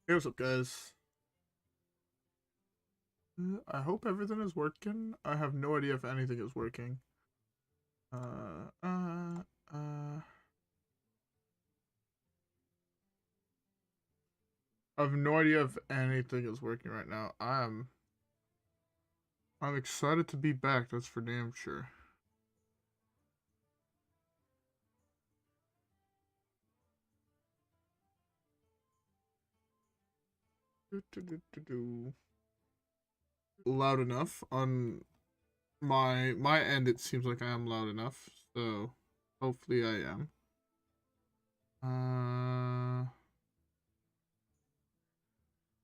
Hey, what's up, guys? I hope everything is working. I have no idea if anything is working. Uh, uh, uh. I have no idea if anything is working right now. I'm excited to be back. That's for damn sure. Do, do, do, do, do. Loud enough on my end. It seems like I am loud enough. So hopefully I am.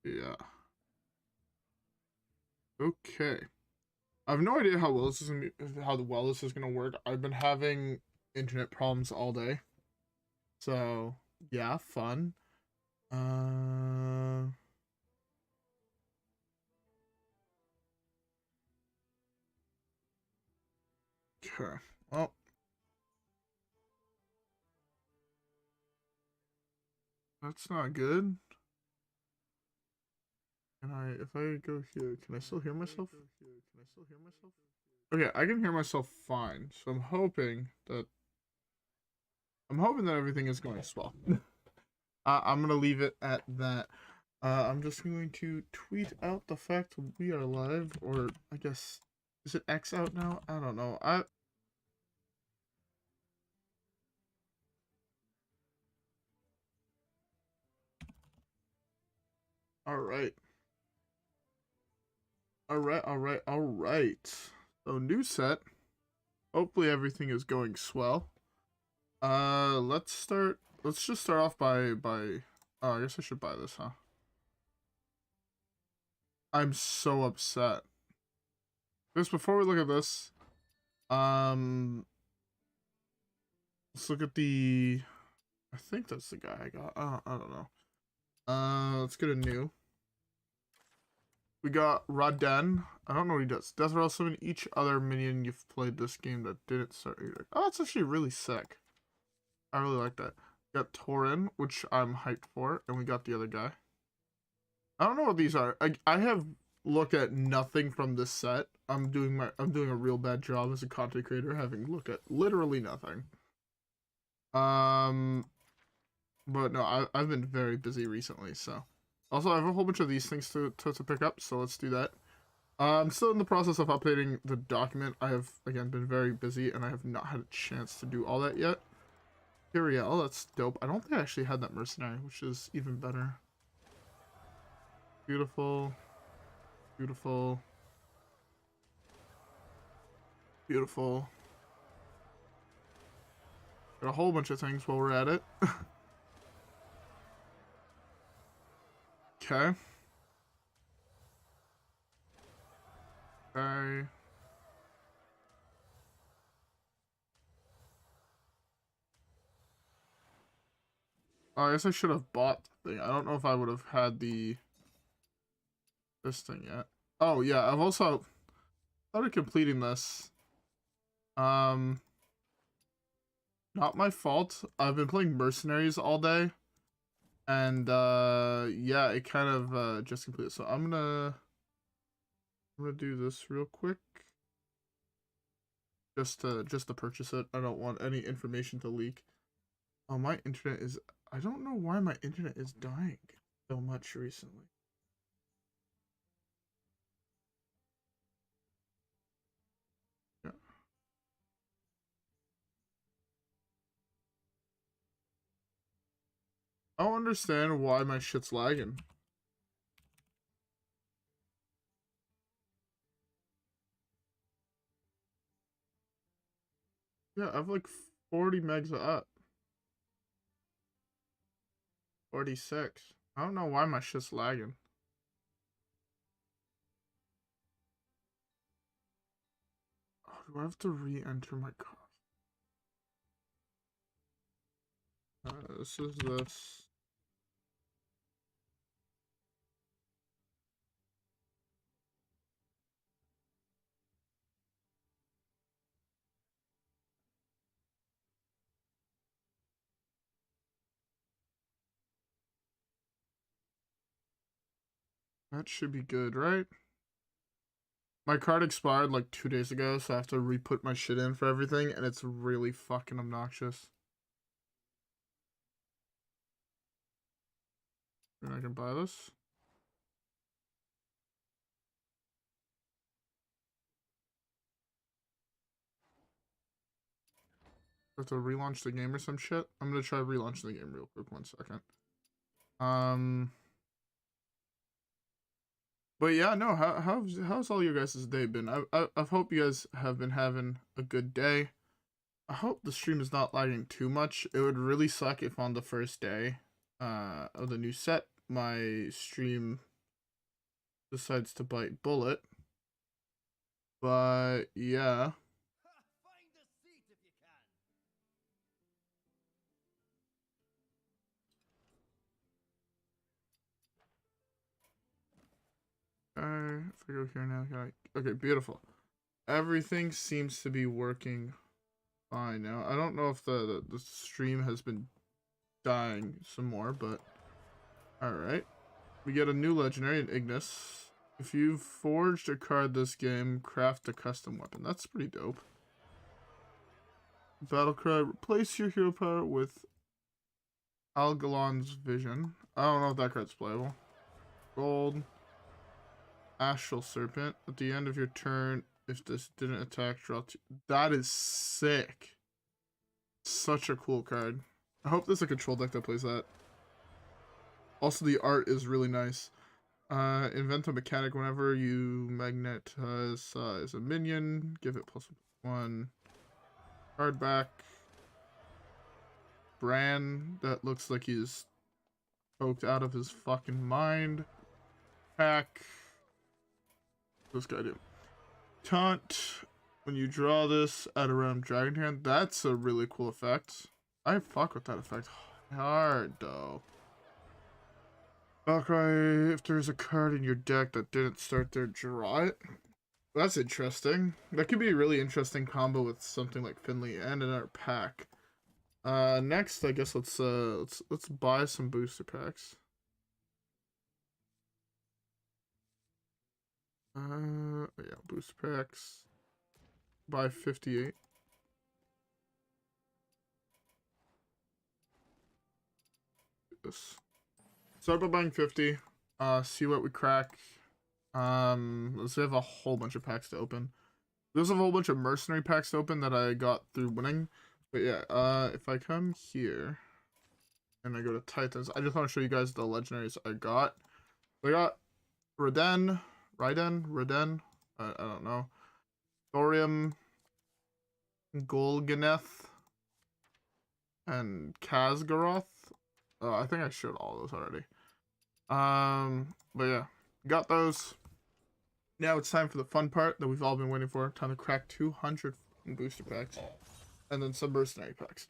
Yeah. Okay. I have no idea how well this is gonna work. I've been having internet problems all day, so yeah, fun. Uh, okay. Well, that's not good. Can I, if I go here, can I still hear myself? Okay, I can hear myself fine. So I'm hoping that everything is going swell. I'm gonna leave it at that. I'm just going to tweet out the fact we are live, or I guess is it X out now? I don't know. All right, all right. So new set. Hopefully everything is going swell. Let's start. Let's just start off by. Oh, I guess I should buy this, huh? I'm so upset. Just before we look at this, um, let's look at the. I think that's the guy I got. I don't know. Let's get a new. We got Raden. I don't know what he does. Death Rattle summon each other minion you've played this game that didn't start your. Oh, that's actually really sick. I really like that. We got Torin, which I'm hyped for, and we got the other guy. I don't know what these are. I have looked at nothing from this set. I'm doing a real bad job as a content creator, having looked at literally nothing. Um, but no, I've been very busy recently, so. Also, I have a whole bunch of these things to pick up, so let's do that. I'm still in the process of updating the document. I have, again, been very busy, and I have not had a chance to do all that yet. Kyriel, that's dope. I don't think I actually had that mercenary, which is even better. Beautiful. Beautiful. Beautiful. Got a whole bunch of things while we're at it. Okay. Okay. Oh, I guess I should have bought the thing. I don't know if I would have had this thing yet. Oh yeah, I've also started completing this. Um, Not my fault. I've been playing Mercenaries all day, and yeah, it kind of just completed. So I'm gonna do this real quick, just to purchase it. I don't want any information to leak. Oh, my internet is. I don't know why my internet is dying so much recently. Yeah. I don't understand why my shit's lagging. Yeah, I have like 40 megs up. 46. I don't know why my shit's lagging. Oh, do I have to re-enter my car? This is this. That should be good, right? My card expired like 2 days ago, so I have to re-put my shit in for everything, and it's really fucking obnoxious. And I can buy this. I have to relaunch the game or some shit. I'm gonna try relaunching the game real quick. 1 second. But yeah, no. How's all your guys' day been? I hope you guys have been having a good day. I hope the stream is not lagging too much. It would really suck if on the first day of the new set my stream decides to bite bullet. But yeah. If I go here now, okay, beautiful. Everything seems to be working fine now. I don't know if the stream has been dying some more, but alright. We get a new legendary in Ignis. If you've forged a card this game, craft a custom weapon. That's pretty dope. Battle cry, replace your hero power with Algalon's Vision. I don't know if that card's playable. Gold. Astral Serpent. At the end of your turn, if this didn't attack, draw two. That is sick. Such a cool card. I hope there's a control deck that plays that. Also, the art is really nice. Invent a mechanic whenever you magnetize a minion. Give it +1. Card back. Bran, that looks like he's poked out of his fucking mind. Pack. This guy do. Taunt. When you draw this at around Dragon Hand, that's a really cool effect. I fuck with that effect hard though. Valkyrie, if there's a card in your deck that didn't start there, draw it. That's interesting. That could be a really interesting combo with something like Finley and another pack. Next, I guess let's buy some booster packs. Yeah, booster packs. Buy 58. This. Start by buying 50. See what we crack. Let's have a whole bunch of packs to open. There's a whole bunch of mercenary packs to open that I got through winning. But yeah, if I come here and I go to Titans, I just want to show you guys the legendaries I got. I got Raiden, I don't know. Thorium, Golganeth, and Khazgaroth. I think I showed all those already. But yeah, got those. Now it's time for the fun part that we've all been waiting for. Time to crack 200 booster packs. And then some mercenary packs.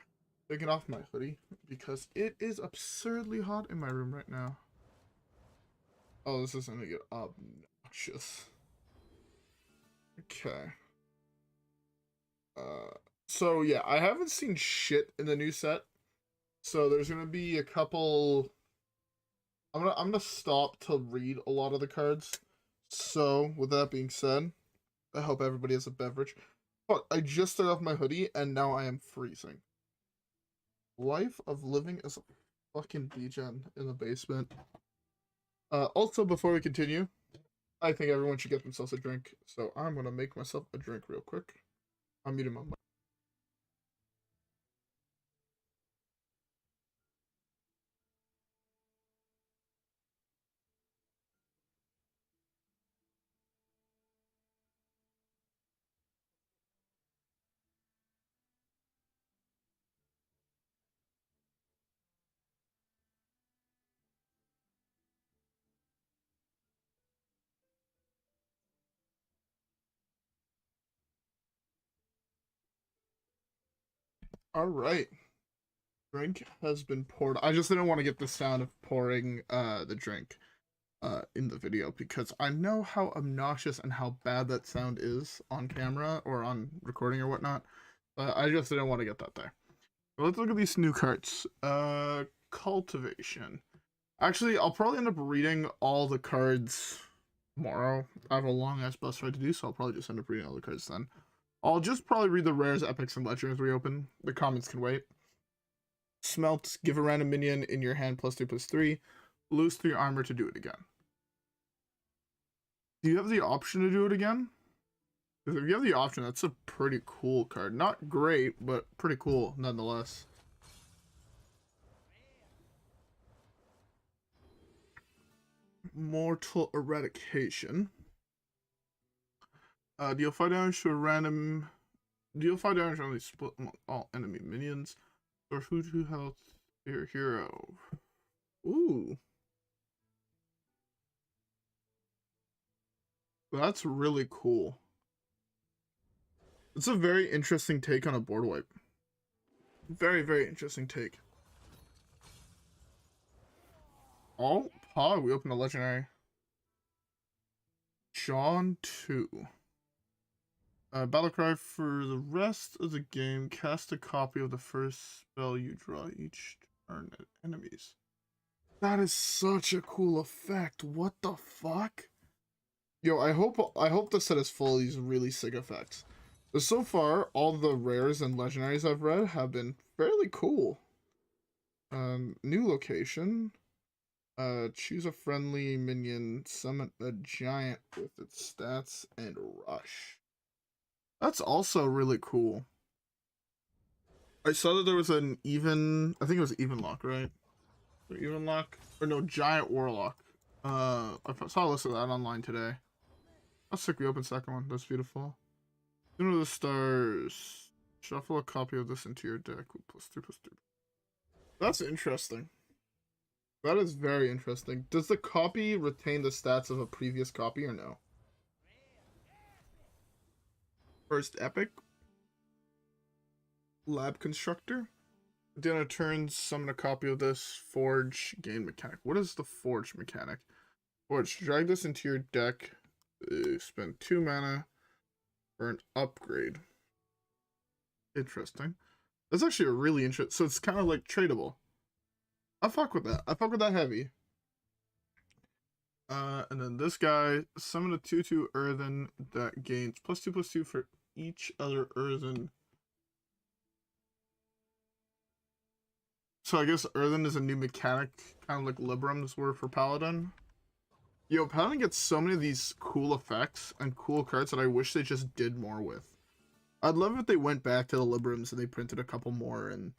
Taking off my hoodie because it is absurdly hot in my room right now. Oh, this is gonna get obnoxious. Okay. So yeah, I haven't seen shit in the new set. So there's gonna be a couple. I'm gonna stop to read a lot of the cards. So with that being said, I hope everybody has a beverage. Fuck, I just took off my hoodie and now I am freezing. Life of living as a fucking degen in the basement. Also, before we continue, I think everyone should get themselves a drink. So I'm gonna make myself a drink real quick. I'm muting my mic. All right. Drink has been poured. I just didn't want to get the sound of pouring the drink in the video because I know how obnoxious and how bad that sound is on camera or on recording or whatnot. I just didn't want to get that there. Let's look at these new cards. Cultivation. Actually, I'll probably end up reading all the cards tomorrow. I have a long ass bus ride to do, so I'll probably just end up reading all the cards then. I'll just probably read the rares, epics, and legendaries reopen. The commons can wait. Smelt, give a random minion in your hand +2/+3. Lose 3 armor to do it again. Do you have the option to do it again? Because if you have the option, that's a pretty cool card. Not great, but pretty cool nonetheless. Mortal Eradication. Deal 5 damage to a random... Deal 5 damage only split among all enemy minions. Or food 2 health to your hero. Ooh. That's really cool. It's a very interesting take on a board wipe. Very, very interesting take. Oh, we opened a legendary. John 2. Battlecry for the rest of the game. Cast a copy of the first spell you draw each turn at enemies. That is such a cool effect. What the fuck? Yo, I hope the set is full of these really sick effects. But so far, all the rares and legendaries I've read have been fairly cool. New location. Choose a friendly minion, summon a giant with its stats, and rush. That's also really cool. I saw that there was an even, I think it was even lock, right? Or even lock? Or no, giant warlock. I saw a list of that online today. How sick, we opened second one. That's beautiful. Tune of the Stars. Shuffle a copy of this into your deck with +3/+3. That's interesting. That is very interesting. Does the copy retain the stats of a previous copy or no? First epic. Lab Constructor. Then it turns, summon a copy of this. Forge, gain mechanic. What is the Forge mechanic? Forge, drag this into your deck. Spend 2 mana for an upgrade. Interesting. That's actually a really interesting. So it's kind of like tradable. I fuck with that. I fuck with that heavy. And then this guy, summon a 2/2 earthen that gains +2/+2 for each other earthen. So I guess earthen is a new mechanic, kind of like Librams were for Paladin. Yo, Paladin gets so many of these cool effects and cool cards that I wish they just did more with. I'd love if they went back to the Librams and they printed a couple more and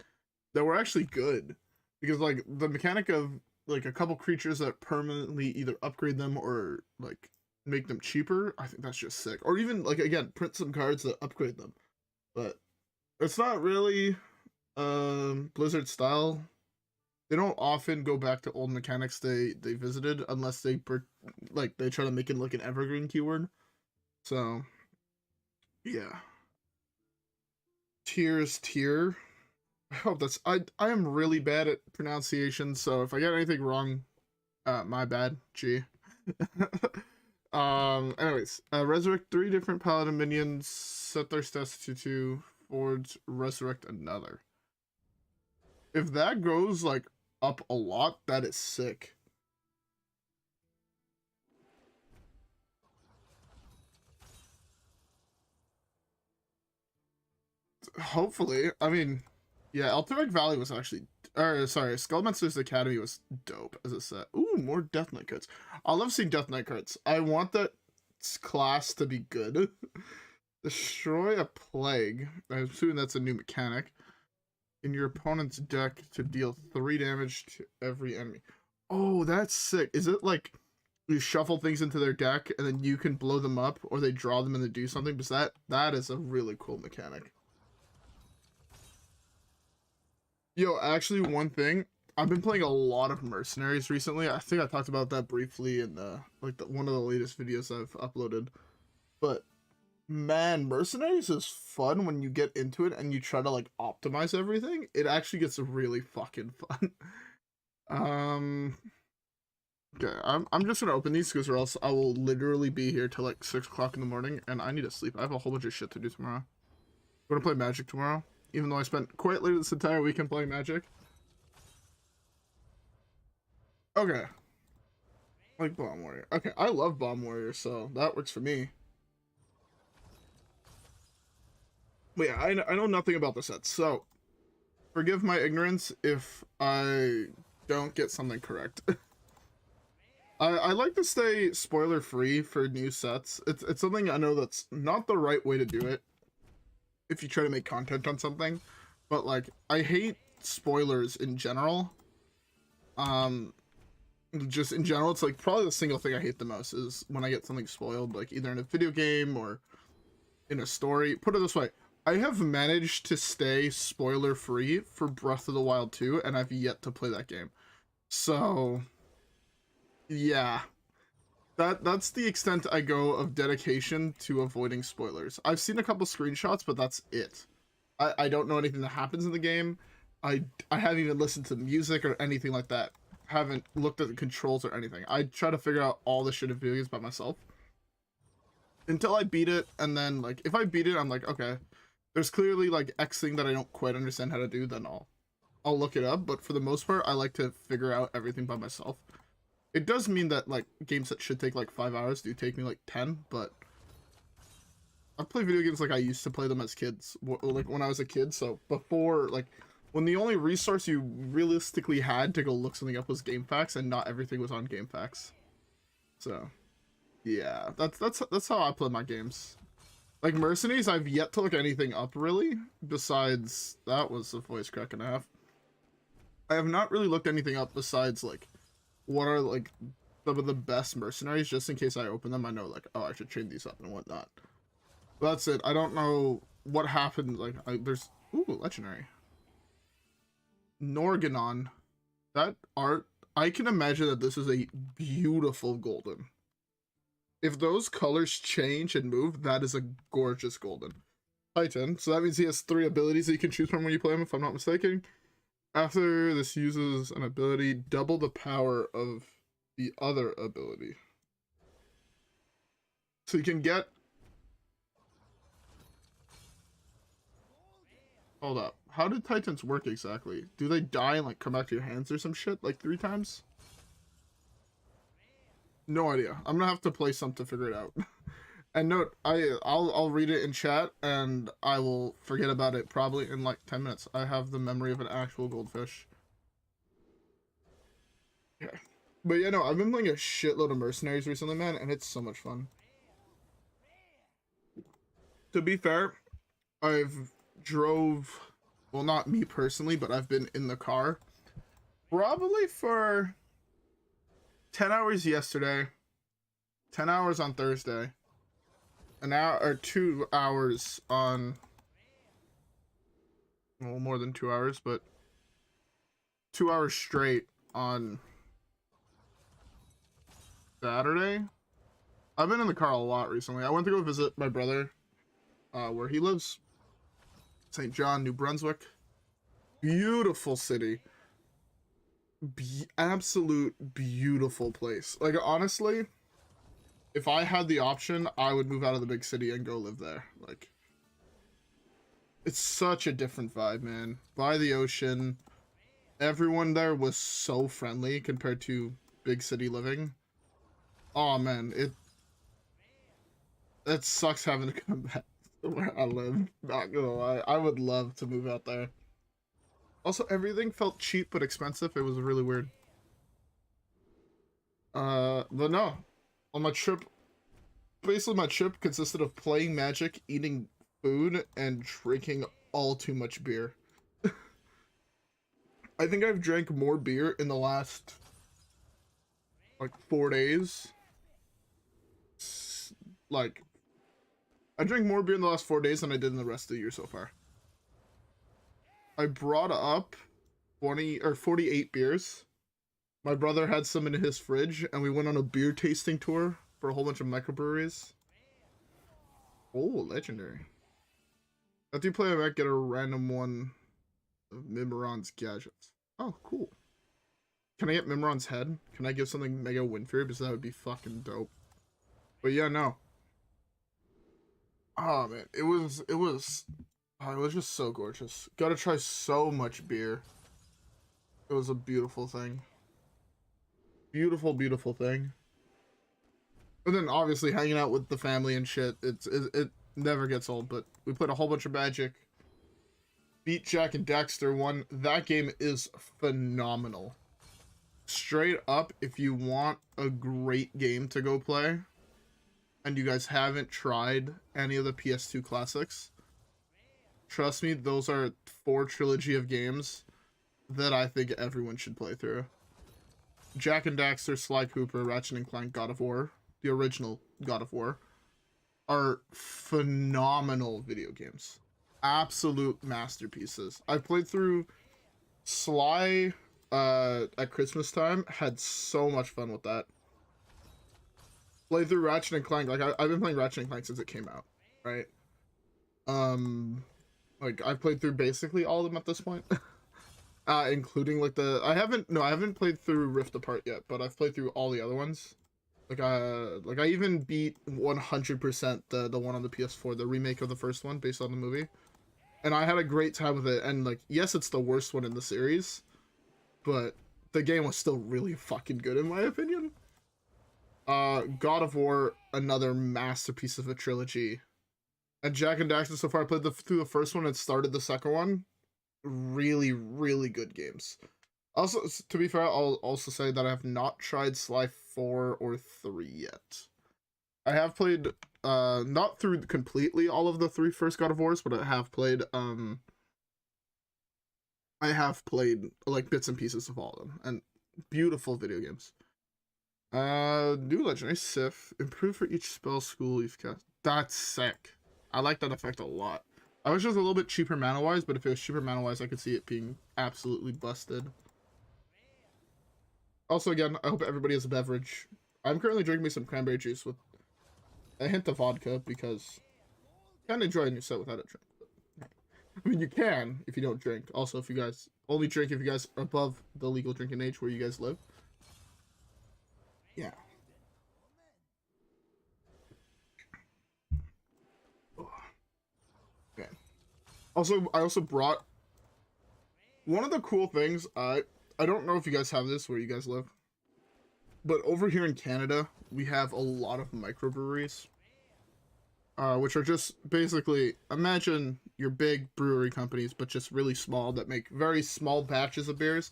that were actually good. Because like the mechanic of like a couple creatures that permanently either upgrade them or like make them cheaper, I think that's just sick. Or even like again, print some cards that upgrade them. But it's not really Blizzard style. They don't often go back to old mechanics they visited unless they they try to make it like an evergreen keyword. So yeah. Tier. I hope that's I am really bad at pronunciation, so if I get anything wrong, my bad. Gee. Anyways, resurrect 3 different paladin minions, set their stats to 2, forge, resurrect another. If that goes like up a lot, that is sick. Hopefully, I mean, yeah, Eltharic Valley was actually, or sorry, Skullmancer's Academy was dope as a set. Ooh, more Death Knight cards. I love seeing Death Knight cards. I want that class to be good. Destroy a plague. I'm assuming that's a new mechanic. In your opponent's deck to deal 3 damage to every enemy. Oh, that's sick. Is it like you shuffle things into their deck and then you can blow them up, or they draw them and they do something? Because that is a really cool mechanic. Yo, actually, one thing, I've been playing a lot of Mercenaries recently. I think I talked about that briefly in one of the latest videos I've uploaded. But man, Mercenaries is fun when you get into it and you try to like optimize everything. It actually gets really fucking fun. Okay, I'm just gonna open these because or else I will literally be here till like 6 o'clock in the morning and I need to sleep. I have a whole bunch of shit to do tomorrow. I'm gonna play Magic tomorrow, even though I spent quite late this entire weekend playing Magic. Okay. Like Bomb Warrior. Okay, I love Bomb Warrior, so that works for me. But yeah, I know nothing about the sets, so forgive my ignorance if I don't get something correct. I like to stay spoiler free for new sets. It's something I know that's not the right way to do it if you try to make content on something, but like I hate spoilers in general. Um, just in general, it's like probably the single thing I hate the most is when I get something spoiled, like either in a video game or in a story. Put it this way, I have managed to stay spoiler free for Breath of the Wild 2, and I've yet to play that game. So yeah, that's the extent I go of dedication to avoiding spoilers. I've seen a couple screenshots, but that's it. I don't know anything that happens in the game. I haven't even listened to music or anything like that. Haven't looked at the controls or anything. I try to figure out all the shit in video games by myself until I beat it, and then like if I beat it, I'm like, okay, there's clearly like X thing that I don't quite understand how to do, then I'll look it up. But for the most part, I like to figure out everything by myself. It does mean that like games that should take like 5 hours do take me like 10, but I play video games like I used to play them as kids, like when I was a kid. So before, like when the only resource you realistically had to go look something up was GameFAQs, and not everything was on GameFAQs. So yeah, that's how I play my games. Like Mercenaries, I've yet to look anything up really. Besides that was a voice crack and a half. I have not really looked anything up besides like what are like some of the best mercenaries, just in case I open them I know like, oh, I should train these up and whatnot. But that's it. I don't know what happened. Like there's legendary Norganon. That art, I can imagine that this is a beautiful golden. If those colors change and move, that is a gorgeous golden Titan. So that means he has 3 abilities that you can choose from when you play him, if I'm not mistaken. After this uses an ability, double the power of the other ability. So you can get... Hold up. How did Titans work exactly? Do they die and like come back to your hands or some shit like 3 times? No idea. I'm gonna have to play some to figure it out. And note, I'll read it in chat and I will forget about it probably in like 10 minutes. I have the memory of an actual goldfish. Okay. But yeah, no, I've been playing a shitload of Mercenaries recently, man, and it's so much fun. To be fair, I've drove, well, not me personally, but I've been in the car probably for 10 hours yesterday, 10 hours on Thursday, an hour or 2 hours on, well, more than 2 hours, but 2 hours straight on Saturday. I've been in the car a lot recently. I went to go visit my brother where he lives, St. John, New Brunswick. Beautiful city. Absolute beautiful place. Like honestly, if I had the option, I would move out of the big city and go live there. Like it's such a different vibe, man. By the ocean, everyone there was so friendly compared to big city living. Oh man, it sucks having to come back to where I live. Not gonna lie, I would love to move out there. Also, everything felt cheap but expensive. It was really weird. But no, on my trip, basically my trip consisted of playing Magic, eating food, and drinking all too much beer. I think I've drank more beer in the last like 4 days. Like, I drank more beer in the last 4 days than I did in the rest of the year so far. I brought up 20 or 48 beers. My brother had some in his fridge, and we went on a beer tasting tour for a whole bunch of microbreweries. Oh, legendary. After you play, I might get a random one of Mimiron's gadgets. Oh, cool. Can I get Mimiron's head? Can I give something Mega Windfury? Because that would be fucking dope. But yeah, no. Oh man, it was just so gorgeous. Got to try so much beer. It was a beautiful thing. Beautiful, beautiful thing. And then obviously hanging out with the family and shit, it never gets old. But we played a whole bunch of Magic. Beat Jak and Daxter 1. That game is phenomenal. Straight up, if you want a great game to go play, and you guys haven't tried any of the PS2 classics, trust me, those are 4 trilogy of games that I think everyone should play through. Jak and Daxter, Sly Cooper, Ratchet and Clank, God of War, the original God of War, are phenomenal video games. Absolute masterpieces. I've played through Sly at Christmas time, had so much fun with that. Played through Ratchet and Clank, like I've been playing Ratchet and Clank since it came out, right? Like I've played through basically all of them at this point. Including like I haven't played through Rift Apart yet, but I've played through all the other ones. Like I even beat 100% the one on the PS4, the remake of the first one based on the movie. And I had a great time with it, and like, yes, it's the worst one in the series, but the game was still really fucking good in my opinion. God of War, another masterpiece of a trilogy. And Jak and Daxter, so far I played through the first one and started the second one. Really, really good games. Also, to be fair, I'll also say that I have not tried Sly 4 or 3 yet. I have played, not through completely all of the 3 first God of Wars, but I have played, like, bits and pieces of all of them, and beautiful video games. New legendary Sif, improve for each spell school you've cast. That's sick. I like that effect a lot. I wish it was a little bit cheaper mana-wise, but if it was cheaper mana-wise, I could see it being absolutely busted. Also, again, I hope everybody has a beverage. I'm currently drinking me some cranberry juice with a hint of vodka, because you can't enjoy a new set without a drink. I mean, you can if you don't drink. Also, if you guys only drink if you guys are above the legal drinking age where you guys live. Yeah. Okay. Also, I also brought one of the cool things. I don't know if you guys have this where you guys live, but over here in Canada, we have a lot of microbreweries, which are just basically, imagine your big brewery companies, but just really small, that make very small batches of beers,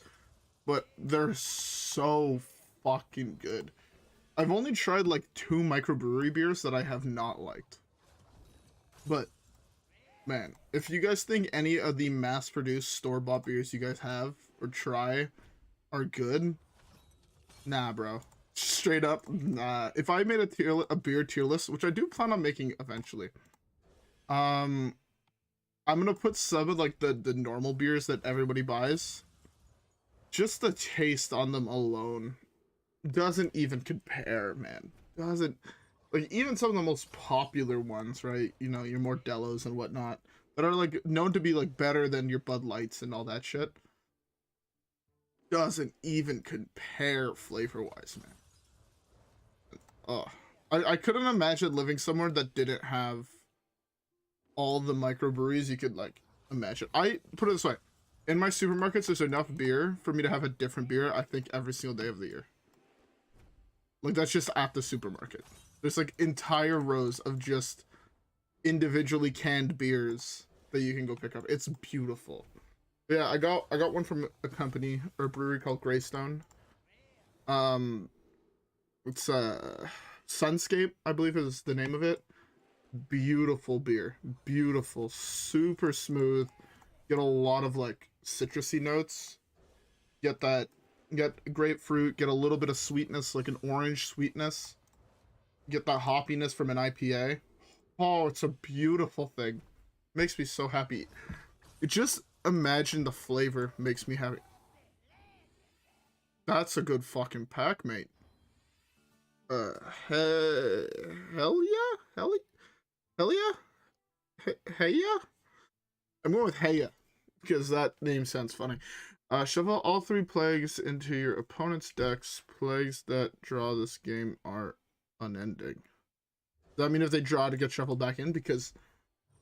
but they're so fucking good. I've only tried like 2 microbrewery beers that I have not liked. But, man, if you guys think any of the mass-produced store-bought beers you guys have or try are good, nah, bro. Straight up, nah. If I made a beer tier list, which I do plan on making eventually, I'm gonna put some of like the normal beers that everybody buys. Just the taste on them alone doesn't even compare, man. Doesn't, like, even some of the most popular ones, right? You know, your Modelo's and whatnot, that are like known to be like better than your Bud Lights and all that shit, doesn't even compare flavor-wise, man. Oh, I couldn't imagine living somewhere that didn't have all the microbreweries you could like imagine. I put it this way: in my supermarkets, there's enough beer for me to have a different beer, I think, every single day of the year. Like, that's just at the supermarket. There's like entire rows of just individually canned beers that you can go pick up. It's beautiful. Yeah, I got one from a company or a brewery called Greystone. It's Sunscape, I believe is the name of it. Beautiful beer. Beautiful. Super smooth. Get a lot of like citrusy notes. Get grapefruit, get a little bit of sweetness, like an orange sweetness. Get that hoppiness from an IPA. Oh, it's a beautiful thing. Makes me so happy. Just imagine the flavor makes me happy. That's a good fucking pack, mate. Hell yeah? Hell yeah? Hey yeah? I'm going with Heya, because that name sounds funny. Shuffle all 3 plagues into your opponent's decks. Plagues that draw this game are unending. Does that mean if they draw to get shuffled back in? Because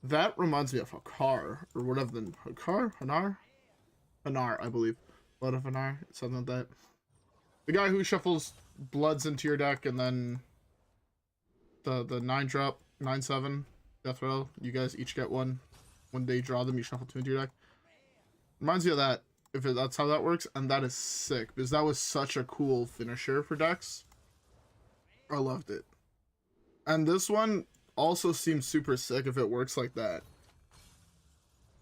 that reminds me of Hakar, or whatever the Hakar? Hanar, I believe. Blood of Hanar, something like that. The guy who shuffles Bloods into your deck, and then the 9-drop, 9/7, Death Row, you guys each get one. When they draw them, you shuffle 2 into your deck. Reminds me of that, that's how that works, and that is sick, because that was such a cool finisher for decks. I loved it. And this one also seems super sick if it works like that.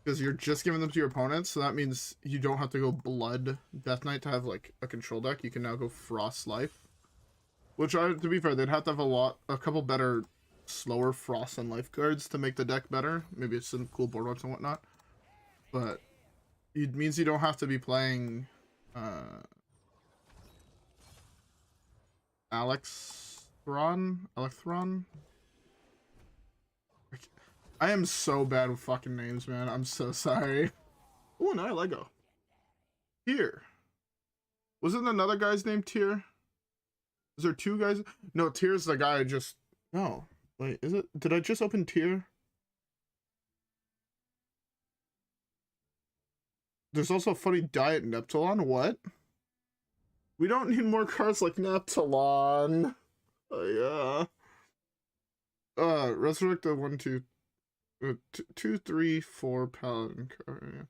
Because you're just giving them to your opponents, so that means you don't have to go Blood Death Knight to have, like, a control deck. You can now go Frost Life. Which, to be fair, they'd have to have a couple better, slower Frost and Life cards to make the deck better. Maybe it's some cool board wipes and whatnot. But it means you don't have to be playing Electron? I am so bad with fucking names, man. I'm so sorry. Oh, now Lego. Tyr. Wasn't another guy's name Tyr? Is there 2 guys? No, Tyr's the guy I just... No. Wait, is it? Did I just open Tyr? There's also a funny Diet Neptulon. What? We don't need more cards like Neptulon. Oh, yeah. Resurrect the 1, 2... 2, 3, 4 paladin card.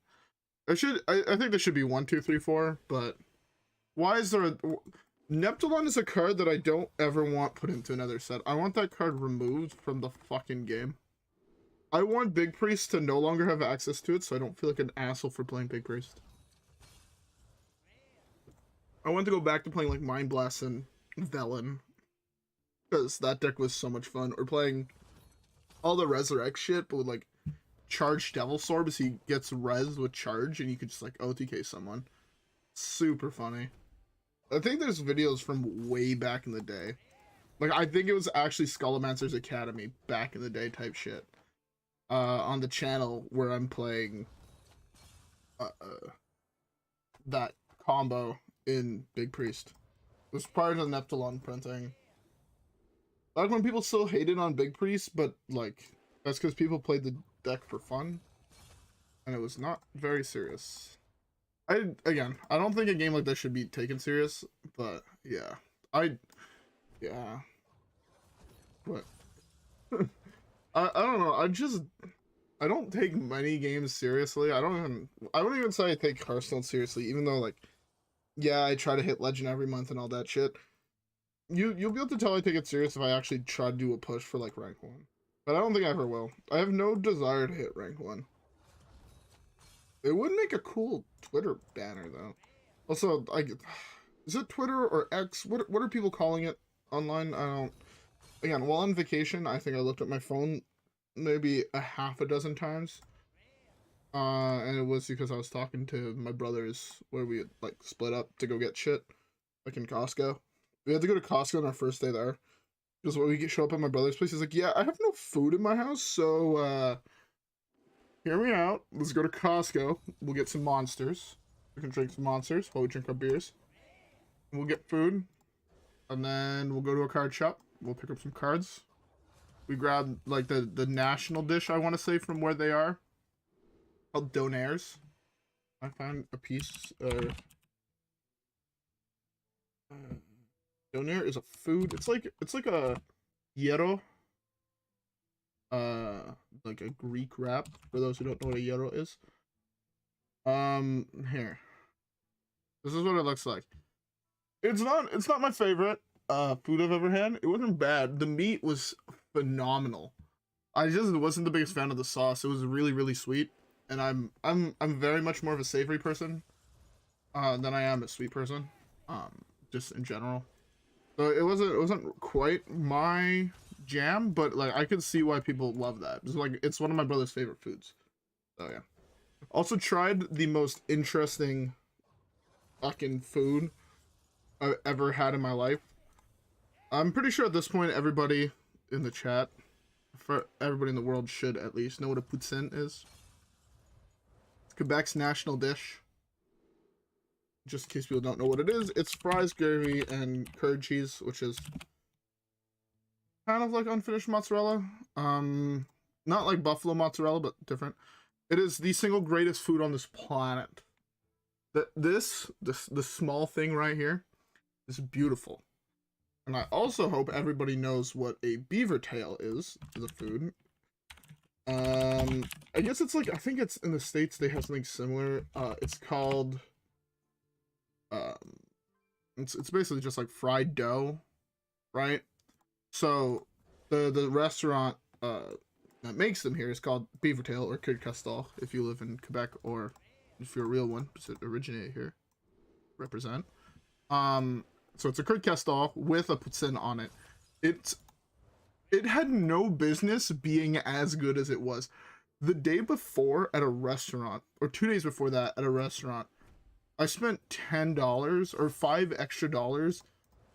I think there should be 1, 2, 3, 4, but why is there a Neptulon is a card that I don't ever want put into another set. I want that card removed from the fucking game. I want Big Priest to no longer have access to it, so I don't feel like an asshole for playing Big Priest. I want to go back to playing like Mind Blast and Velen, because that deck was so much fun. Or playing all the Resurrect shit, but with like Charged Devilsaur, because he gets res with charge and you could just like OTK someone. Super funny. I think there's videos from way back in the day. Like, I think it was actually Skullmancer's Academy back in the day type shit. On the channel where I'm playing that combo in Big Priest. It was prior to the Neptulon printing. Like when people still hated on Big Priest, but like that's because people played the deck for fun, and it was not very serious. I don't think a game like this should be taken serious, but yeah, but I don't know. I don't take many games seriously. I wouldn't even say I take Hearthstone seriously, even though like, yeah, I try to hit Legend every month and all that shit. You'll be able to tell I take it serious if I actually try to do a push for like rank 1. But I don't think I ever will. I have no desire to hit rank 1. It would make a cool Twitter banner though. Also, is it Twitter or X? What are people calling it online? I don't. Again, while on vacation, I think I looked at my phone maybe a half a dozen times. And it was because I was talking to my brothers where we had, like, split up to go get shit, like in Costco. We had to go to Costco on our first day there. Because when we show up at my brother's place, he's like, yeah, I have no food in my house, so, hear me out. Let's go to Costco. We'll get some monsters. We can drink some monsters while we drink our beers. We'll get food. And then we'll go to a card shop. We'll pick up some cards. We grab, like, the national dish, I want to say, from where they are. Called Donaires. I found a piece, Donaire is a food. It's like a gyro. Like a Greek wrap, for those who don't know what a gyro is. Here. This is what it looks like. It's not my favorite food I've ever had. It wasn't bad. The meat was phenomenal. I just wasn't the biggest fan of the sauce. It was really, really sweet. And I'm very much more of a savory person than I am a sweet person. Just in general. So it wasn't quite my jam, but like I could see why people love that. It's one of my brother's favorite foods. So yeah. Also tried the most interesting fucking food I've ever had in my life. I'm pretty sure at this point everybody in the chat, for everybody in the world, should at least know what a poutine is. It's Quebec's national dish. Just in case people don't know what it is, it's fries, gravy, and curd cheese, which is kind of like unfinished mozzarella. Not like buffalo mozzarella, but different. It is the single greatest food on this planet. The small thing right here It's beautiful. And I also hope everybody knows what a beaver tail is as a food. I guess it's like, I think it's in the States they have something similar. It's called, it's basically just like fried dough, right? So the restaurant that makes them here is called Beaver Tail or Kid Castor if you live in Quebec, or if you're a real one, because it originated here. Represent. So it's a Kid Castor with a poutine on it. It had no business being as good as it was. The day before at a restaurant, or 2 days before that at a restaurant, I spent $10 or $5 extra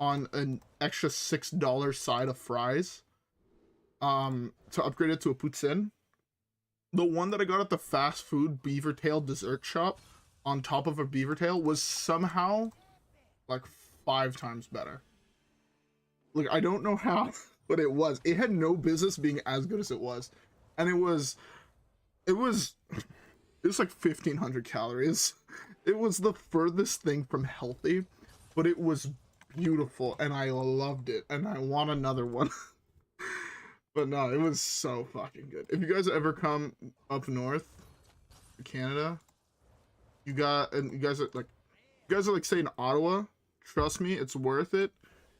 on an extra $6 side of fries to upgrade it to a poutine. The one that I got at the fast food beaver tail dessert shop on top of a beaver tail was somehow like 5 times better. Like, I don't know how, but it was. It had no business being as good as it was. And it was like 1,500 calories. It was the furthest thing from healthy, but it was beautiful and I loved it and I want another one. But no, it was so fucking good. If you guys ever come up north to Canada, you guys are like say in Ottawa, trust me, it's worth it.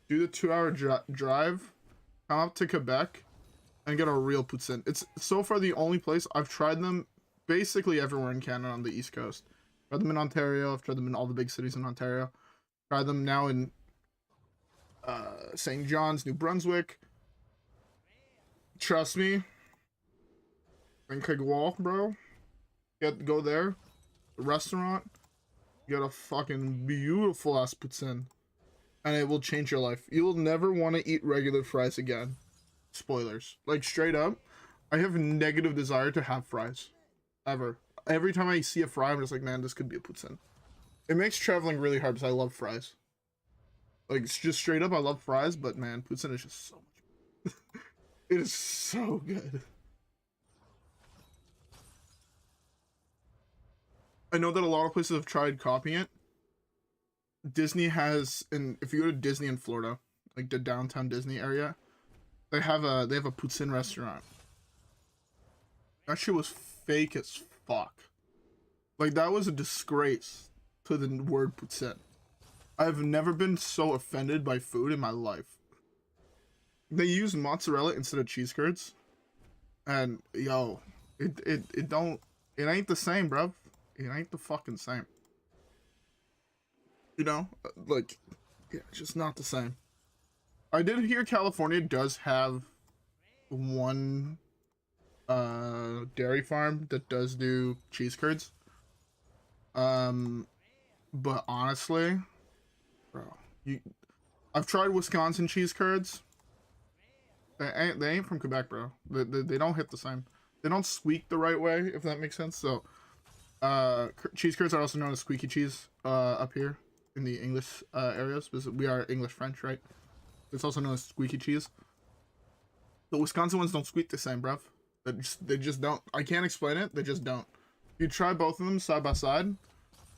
Do the 2-hour drive, come up to Quebec, and get a real poutine. It's so far the only place. I've tried them basically everywhere in Canada on the East Coast. Tried them in Ontario. I've tried them in all the big cities in Ontario. Tried them now in St. John's, New Brunswick. Trust me. In Kegwalk, bro. Go there. The restaurant. Get a fucking beautiful ass poutine. And it will change your life. You will never want to eat regular fries again. Spoilers. Like, straight up, I have a negative desire to have fries. Ever. Every time I see a fry, I'm just like, man, this could be a poutine. It makes traveling really hard because I love fries. Like, it's just straight up, I love fries, but man, poutine is just so much. It is so good. I know that a lot of places have tried copying it. Disney has, and if you go to Disney in Florida, like the downtown Disney area, they have a poutine restaurant. That shit was fake as fuck. Like, that was a disgrace to the word poutine. I've never been so offended by food in my life. They use mozzarella instead of cheese curds, and yo, it ain't the same, bruv. It ain't the fucking same. You know, like, yeah, it's just not the same. I did hear California does have one dairy farm that does do cheese curds. But honestly, bro, I've tried Wisconsin cheese curds. They ain't from Quebec, bro. They don't hit the same. They don't squeak the right way, if that makes sense. So, cheese curds are also known as squeaky cheese up here in the English areas, because we are English French, right? It's also known as squeaky cheese. The Wisconsin ones don't squeak the same, bruv. They just don't. I can't explain it. They just don't. You try both of them side by side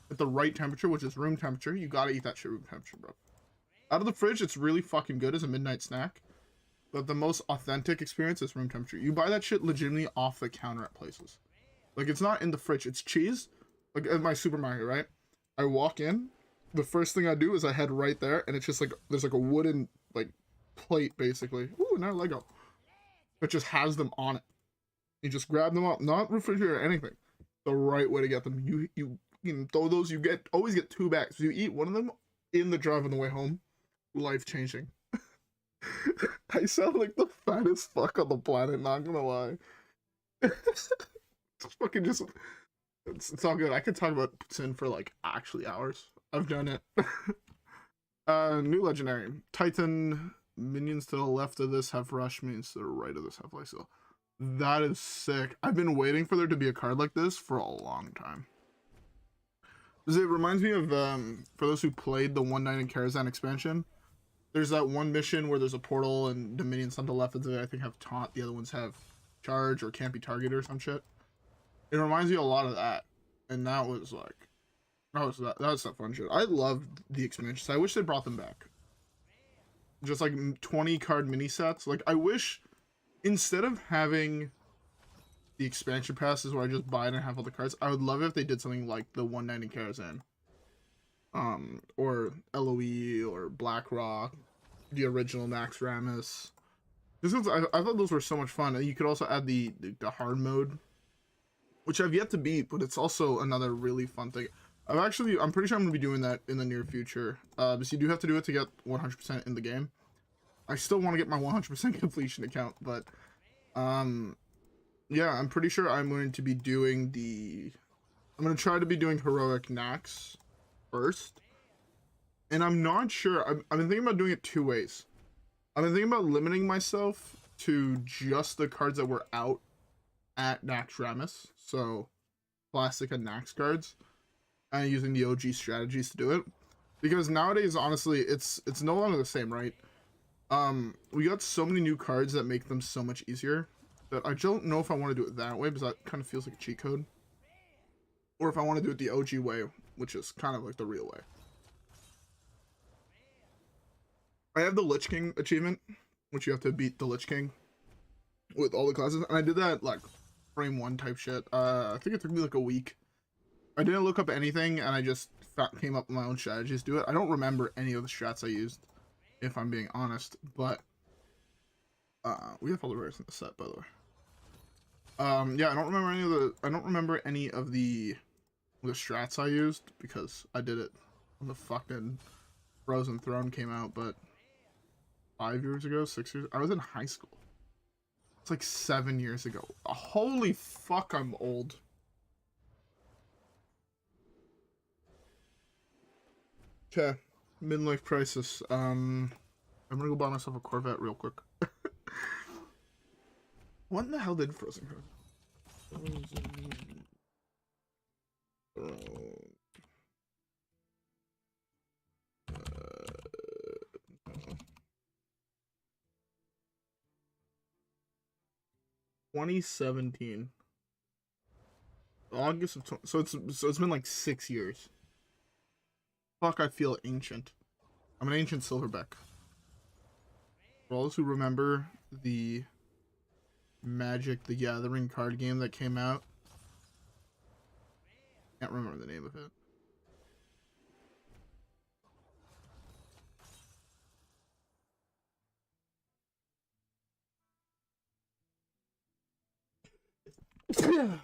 at the right temperature, which is room temperature. You gotta eat that shit room temperature, bro. Out of the fridge, it's really fucking good as a midnight snack. But the most authentic experience is room temperature. You buy that shit legitimately off the counter at places. Like, it's not in the fridge. It's cheese. Like, at my supermarket, right? I walk in. The first thing I do is I head right there. And it's just like, there's like a wooden, like, plate, basically. Ooh, not Lego. It just has them on it. You just grab them up. Not refrigerator or anything. The right way to get them. You can throw those. You always get 2 bags. You eat one of them in the drive on the way home. Life-changing. I sound like the fattest fuck on the planet, not gonna lie. It's fucking just... It's all good. I could talk about poutine for, like, actually hours. I've done it. New legendary. Titan minions to the left of this have rush, minions to the right of this have Lysil. That is sick. I've been waiting for there to be a card like this for a long time. It reminds me of, for those who played the One Night in Karazhan expansion, there's that one mission where there's a portal and the minions on the left of it, I think, have taunt. The other ones have charge or can't be targeted or some shit. It reminds me a lot of that. And that was like, that was some fun shit. I loved the expansions. I wish they brought them back. just like 20 card mini sets. Like I wish instead of having the expansion passes where I just buy it and have all the cards, I would love it if they did something like the 190 Karazhan. Or LOE or BlackRock, the original Naxxramas. I thought those were so much fun. And you could also add the hard mode, which I've yet to beat, but it's also another really fun thing. I'm pretty sure I'm gonna be doing that in the near future. Because you do have to do it to get 100% in the game. I still want to get my 100% completion account, but yeah, I'm pretty sure I'm going to be doing I'm gonna try to be doing heroic Nax first, and I'm not sure. I've been thinking about doing it two ways. I've been thinking about limiting myself to just the cards that were out at Naxxramas, so classic and Nax cards, and using the OG strategies to do it. Because nowadays, honestly, it's no longer the same, right? We got so many new cards that make them so much easier that I don't know if I want to do it that way, because that kind of feels like a cheat code, or if I want to do it the OG way, which is kind of like the real way. I have the Lich King achievement, which you have to beat the Lich King with all the classes, and I did that like frame one type shit. I think it took me like a week. I didn't look up anything, and I just came up with my own strategies to do it. I don't remember any of the strats I used, if I'm being honest, but we have all the rares in the set, by the way. Yeah, I don't remember any of the strats I used because I did it when the fucking Frozen Throne came out, but 5 years ago, 6 years, I was in high school. It's like 7 years ago. Holy fuck, I'm old. Okay, midlife crisis. I'm gonna go buy myself a Corvette real quick. What in the hell did Frozen Throne? 2017. August of so it's been like 6 years. Fuck, I feel ancient. I'm an ancient silverback. For all those who remember the Magic the Gathering card game that came out, can't remember the name of it. Yeah.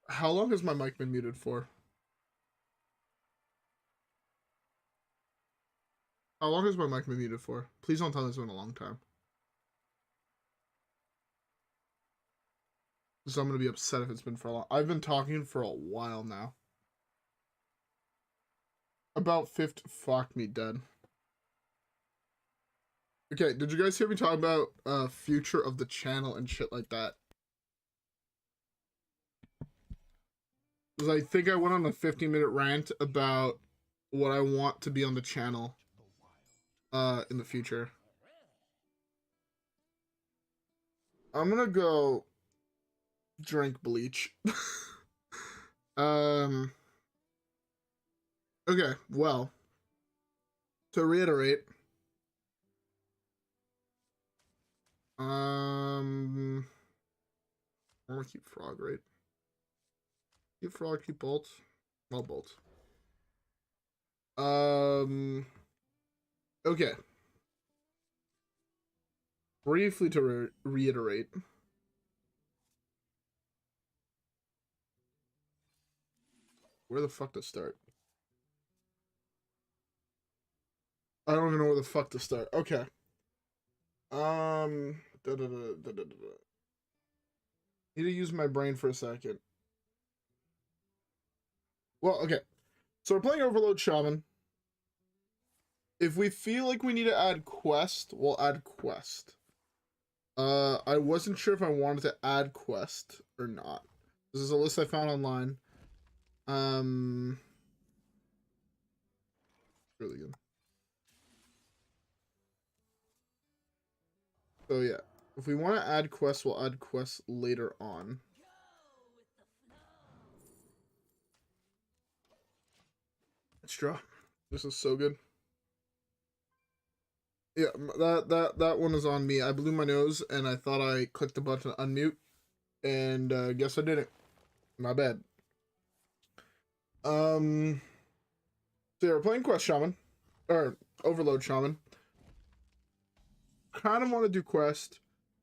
How long has my mic been muted for? How long has my mic been muted for? Please don't tell me it's been a long time. So I'm gonna be upset if it's been for a long. I've been talking for a while now. About 50. Fuck me dead. Okay, did you guys hear me talk about future of the channel and shit like that? Because I think I went on a 15-minute rant about what I want to be on the channel in the future. I'm gonna go drink bleach. Okay, well, to reiterate, I'm gonna keep frog, right? Keep frog, keep bolt. Well, bolt. Okay. Briefly to reiterate. Where the fuck to start? I don't even know where the fuck to start. Okay. Need to use my brain for a second. Well, okay. So we're playing Overload Shaman. If we feel like we need to add quest, we'll add quest. I wasn't sure if I wanted to add quest or not. This is a list I found online. Really good. So yeah, if we want to add quests, we'll add quests later on. Extra. This is so good. Yeah, that one is on me. I blew my nose and I thought I clicked the button to unmute, and guess I didn't. My bad. So yeah, we're playing Quest Shaman or Overload Shaman. Kind of want to do quest.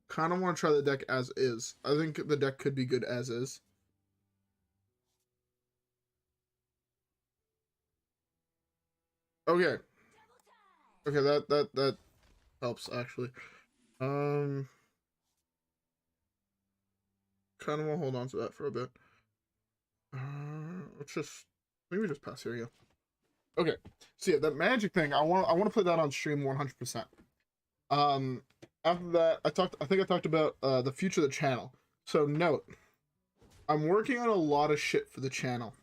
Kind of want to try the deck as is. I think the deck could be good as is. Okay. Okay, that helps actually. Kind of want to hold on to that for a bit. Let's just maybe just pass here. Yeah. Okay. So yeah, that magic thing. I want to play that on stream 100%. After that, I think I talked about the future of the channel. So note, I'm working on a lot of shit for the channel.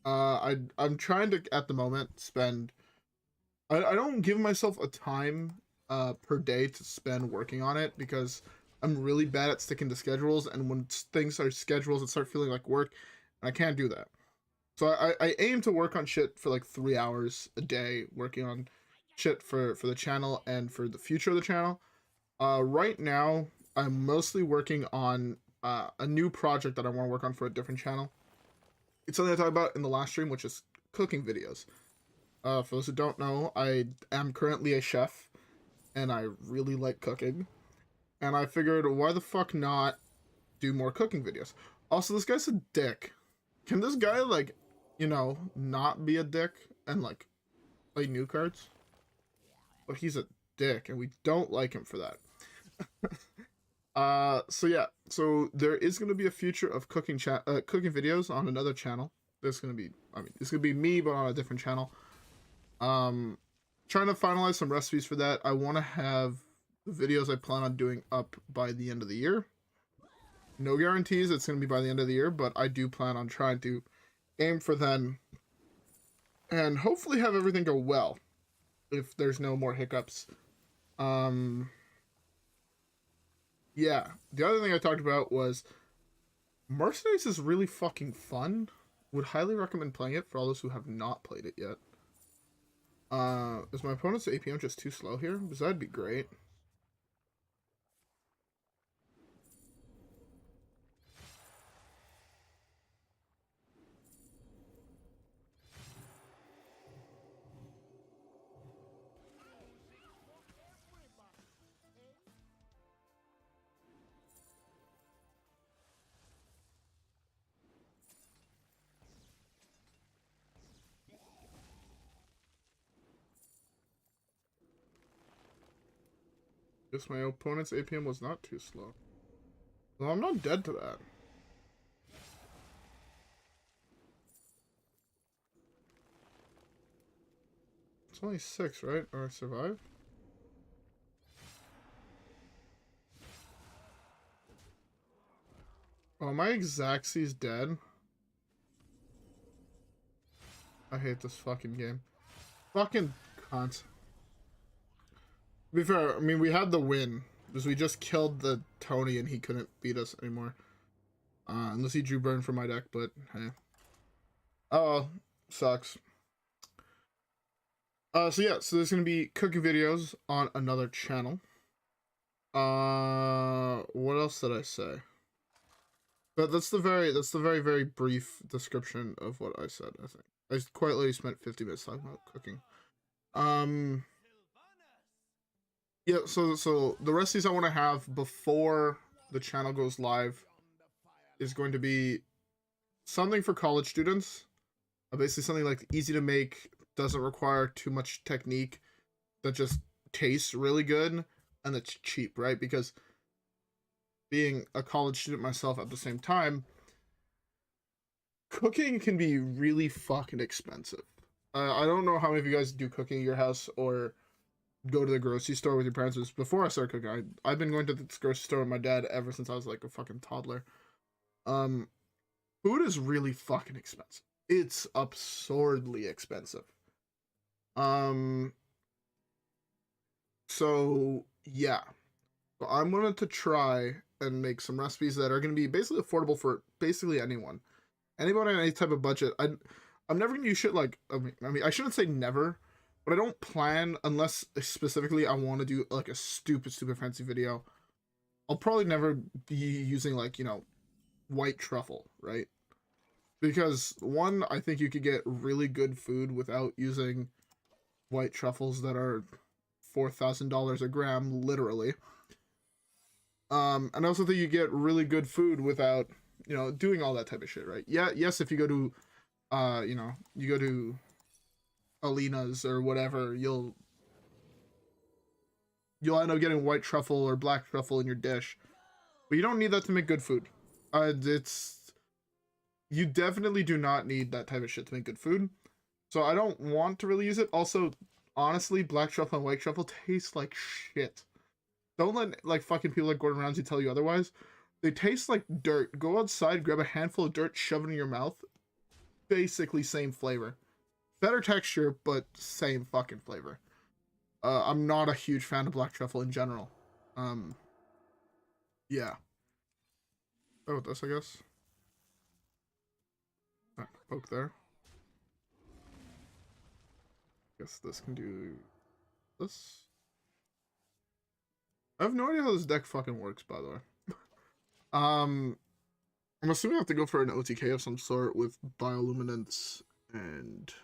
I'm trying to at the moment spend. I don't give myself a time per day to spend working on it because I'm really bad at sticking to schedules, and when things are schedules, it start feeling like work, and I can't do that. So I aim to work on shit for like 3 hours a day, working on shit for the channel and for the future of the channel. Right now, I'm mostly working on a new project that I want to work on for a different channel. It's something I talked about in the last stream, which is cooking videos. For those who don't know, I am currently a chef, and I really like cooking. And I figured, why the fuck not do more cooking videos? Also, this guy's a dick. Can this guy, like, you know, not be a dick and, like, play new cards? But he's a dick, and we don't like him for that. So yeah, so there is gonna be a future of cooking cooking videos on another channel. There's gonna be, I mean, it's gonna be me, but on a different channel. Trying to finalize some recipes for that. I want to have the videos I plan on doing up by the end of the year. No guarantees it's gonna be by the end of the year, but I do plan on trying to aim for then, and hopefully have everything go well. If there's no more hiccups. Yeah, the other thing I talked about was Mercenaries is really fucking fun. Would highly recommend playing it for all those who have not played it yet. Is my opponent's APM just too slow here? Because that'd be great. Guess my opponent's APM was not too slow. Well, I'm not dead to that. It's only 6, right? Or I survive? Oh, my Xaxie's dead. I hate this fucking game. Fucking cunt. To be fair, I mean, we had the win. Because we just killed the Tony and he couldn't beat us anymore. Unless he drew burn from my deck, but hey. Oh, sucks. So yeah, so there's gonna be cooking videos on another channel. What else did I say? But that's the very brief description of what I said. I think I quite literally spent 50 minutes talking about cooking. Yeah. So the rest of these I want to have before the channel goes live is going to be something for college students. Basically something like easy to make, doesn't require too much technique, that just tastes really good and that's cheap, right? Because being a college student myself at the same time, cooking can be really fucking expensive. I don't know how many of you guys do cooking at your house or go to the grocery store with your parents. Before I started cooking, I've been going to the grocery store with my dad ever since I was like a fucking toddler. Food is really fucking expensive. It's absurdly expensive. So yeah. So I'm going to try and make some recipes that are going to be basically affordable for basically anyone. Anybody on any type of budget. I'm never going to use shit like, I mean, I shouldn't say never, but I don't plan unless specifically I want to do like a stupid fancy video. I'll probably never be using like, you know, white truffle, right? Because one, I think you could get really good food without using white truffles that are $4,000 a gram, literally. And I also think you get really good food without, you know, doing all that type of shit, right? Yeah, yes, if you go to, you know, you go to Alina's or whatever, you'll end up getting white truffle or black truffle in your dish. But you don't need that to make good food. You definitely do not need that type of shit to make good food. So I don't want to really use it. Also, honestly, black truffle and white truffle taste like shit. Don't let like fucking people like Gordon Ramsay tell you otherwise. They taste like dirt. Go outside, grab a handful of dirt, shove it in your mouth. Basically same flavor. Better texture, but same fucking flavor. I'm not a huge fan of black truffle in general. Yeah. Oh, this I guess. Poke there. Guess this can do this. I have no idea how this deck fucking works, by the way. I'm assuming I have to go for an OTK of some sort with Bioluminance and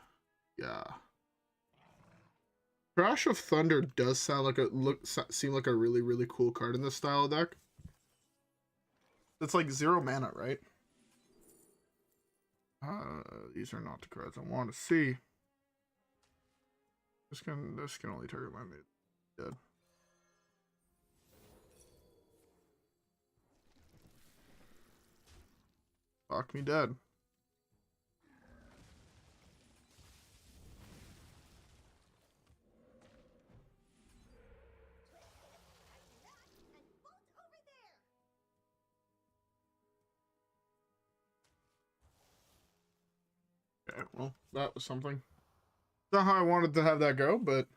yeah. Crash of Thunder does sound like seem like a really cool card in this style of deck. It's like 0 mana, right? These are not the cards I want to see. This can only target my mid. Dead. Fuck me dead. Okay, well, that was something. Not how I wanted to have that go, but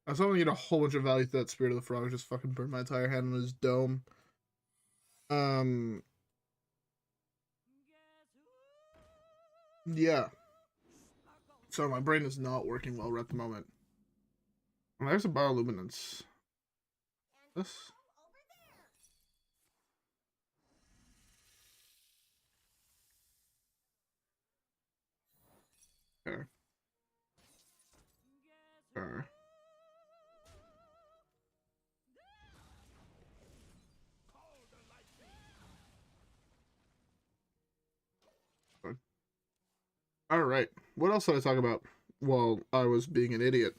I was only get a whole bunch of value to that Spirit of the Frog. Just fucking burned my entire hand on his dome. Yeah. So my brain is not working well at the moment. Well, there's a Bioluminance. This. Okay. Okay. All right. What else did I talk about while I was being an idiot?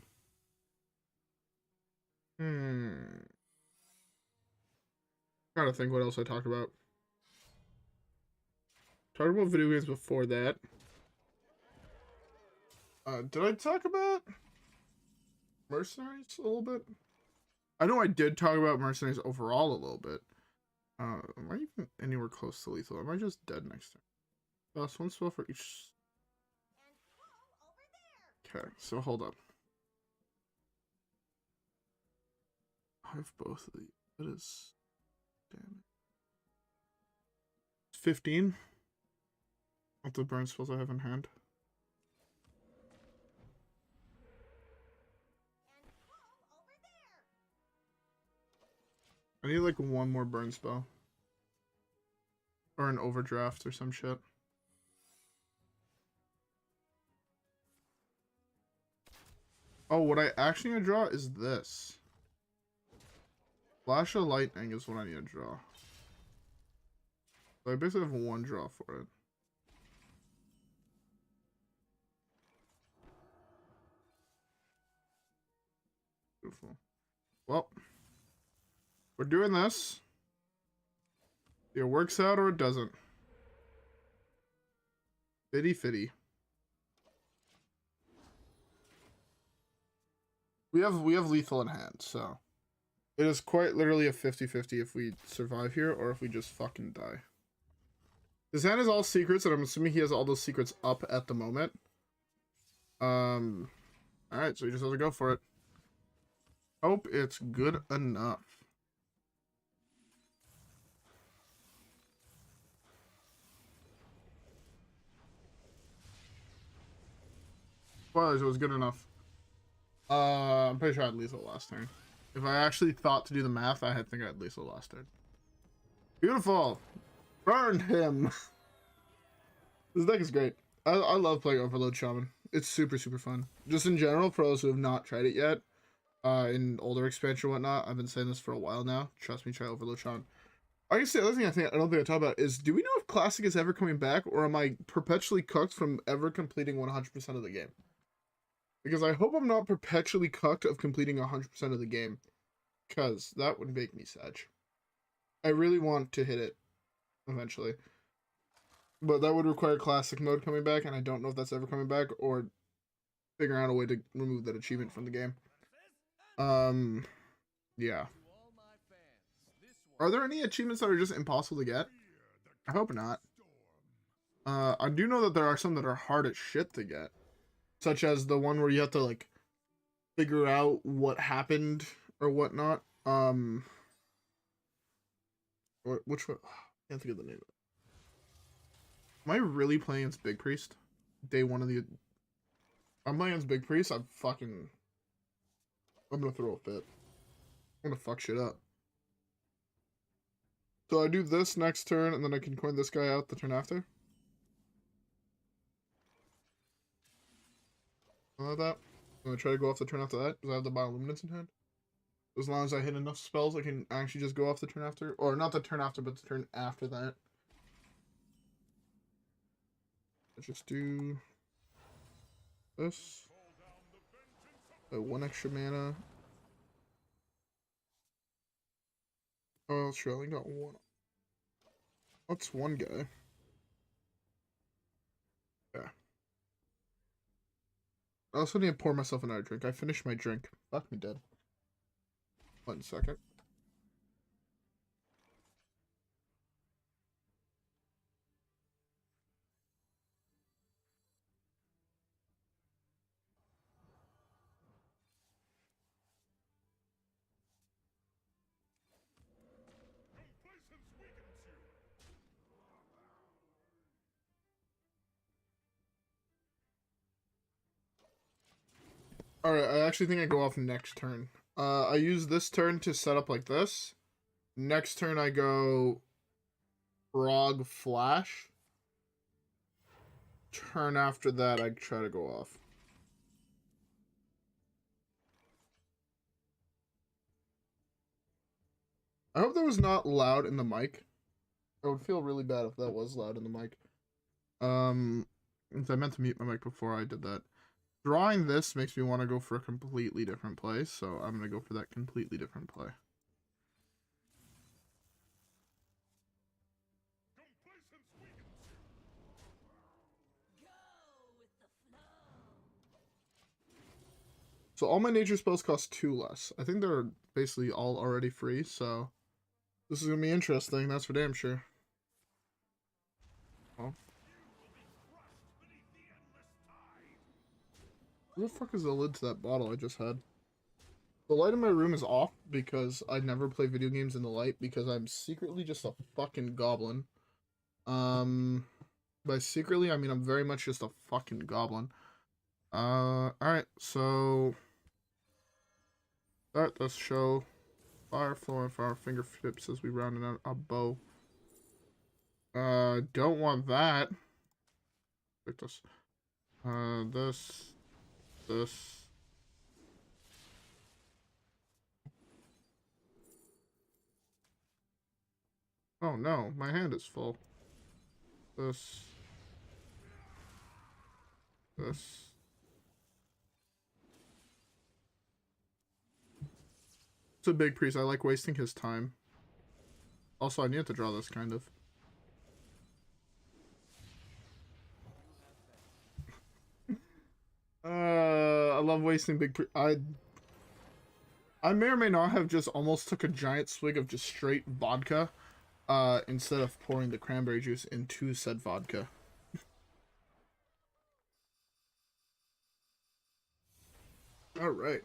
Trying to think what else I talked about. Talked about video games before that. Did I talk about Mercenaries a little bit? I know I did talk about Mercenaries overall a little bit. Am I even anywhere close to lethal? Am I just dead next time? Last one spell for each. Okay, so hold up. I have both of these. That is. Damn it. 15. Of the burn spells I have in hand. I need like one more burn spell. Or an overdraft or some shit. Oh, what I actually need to draw is this. Flash of Lightning is what I need to draw. So I basically have one draw for it. Beautiful. Well, we're doing this. It works out or it doesn't. Fitty fitty. We have lethal in hand, so it is quite literally a 50-50 if we survive here or if we just fucking die. His hand is all secrets, and I'm assuming he has all those secrets up at the moment. Alright, so he just has to go for it. Hope it's good enough. Spoilers, it was good enough. I'm pretty sure I had lethal last turn. If I actually thought to do the math, I think I had lethal last turn. Beautiful! Burned him! This deck is great. I love playing Overload Shaman. It's super, super fun. Just in general, for those who have not tried it yet, in older expansion or whatnot, I've been saying this for a while now. Trust me, try Overload Shaman. I guess the other thing I don't think I talked about is, do we know if Classic is ever coming back, or am I perpetually cooked from ever completing 100% of the game? Because I hope I'm not perpetually cucked of completing 100% of the game. Because that would make me sad. I really want to hit it eventually. But that would require Classic mode coming back, and I don't know if that's ever coming back, or figuring out a way to remove that achievement from the game. Yeah. Are there any achievements that are just impossible to get? I hope not. I do know that there are some that are hard as shit to get. Such as the one where you have to, like, figure out what happened or whatnot. Which one? I can't think of the name. Am I really playing as Big Priest? Day one of the... I'm playing as Big Priest, I'm gonna throw a fit. I'm gonna fuck shit up. So I do this next turn, and then I can coin this guy out the turn after? Like that. I'm gonna try to go off the turn after that, because I have the Bioluminance in hand. As long as I hit enough spells, I can actually just go off the turn after. Or not the turn after, but the turn after that. Let's just do this. 1 extra mana. Oh, sure, I only got one. What's one guy? Yeah. I also need to pour myself another drink. I finished my drink. Fuck me dead. 1 second. Alright, I actually think I go off next turn. I use this turn to set up like this. Next turn I go Frog Flash. Turn after that I try to go off. I hope that was not loud in the mic. I would feel really bad if that was loud in the mic. I meant to mute my mic before I did that. Drawing this makes me want to go for a completely different play, so I'm going to go for that completely different play. So all my nature spells cost 2 less. I think they're basically all already free, so this is gonna be interesting, that's for damn sure. Oh. Who the fuck is the lid to that bottle I just had? The light in my room is off because I never play video games in the light because I'm secretly just a fucking goblin. By secretly, I mean I'm very much just a fucking goblin. Alright, so... let's show fire flowing from our fingertips as we round out a bow. Don't want that. Like this. This. Oh no, my hand is full. This. It's a big priest. I like wasting his time. Also, I need to draw this, kind of. I love wasting big I may or may not have just almost took a giant swig of just straight vodka, instead of pouring the cranberry juice into said vodka. Alright.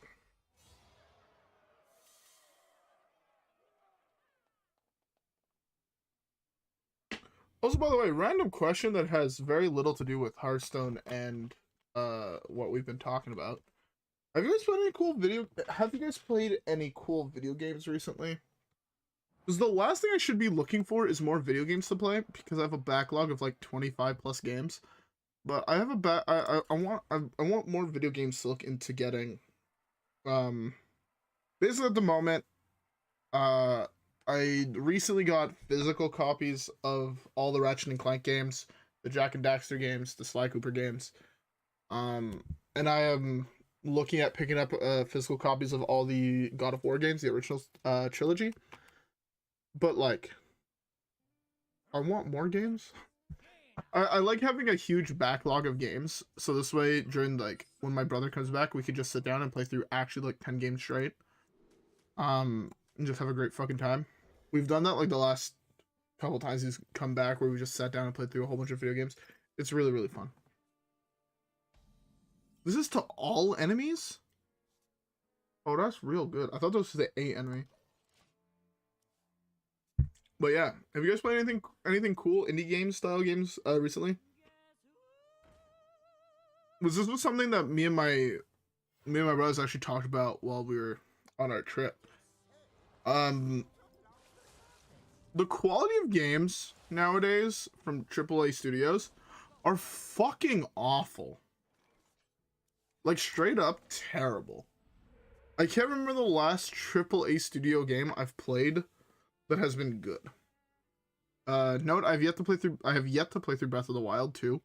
Also, by the way, random question that has very little to do with Hearthstone and what we've been talking about. Have you guys played any cool video games recently? Because the last thing I should be looking for is more video games to play because I have a backlog of like 25 plus games. But I have I want more video games to look into getting. Basically at the moment, I recently got physical copies of all the Ratchet and Clank games, the Jak and Daxter games, the Sly Cooper games. And I am looking at picking up physical copies of all the God of War games, the original trilogy. But like, I want more games. I like having a huge backlog of games, so this way during like when my brother comes back, we could just sit down and play through actually like 10 games straight. And just have a great fucking time. We've done that like the last couple times he's come back where we just sat down and played through a whole bunch of video games. It's really, really fun. This is to all enemies? Oh, that's real good. I thought those was the 8 enemy. But yeah, have you guys played anything cool indie games style games recently? Was this something that me and my brothers actually talked about while we were on our trip? The quality of games nowadays from AAA studios are fucking awful. Like straight up terrible. I can't remember the last AAA studio game I've played that has been good. Note I have yet to play through Breath of the Wild 2.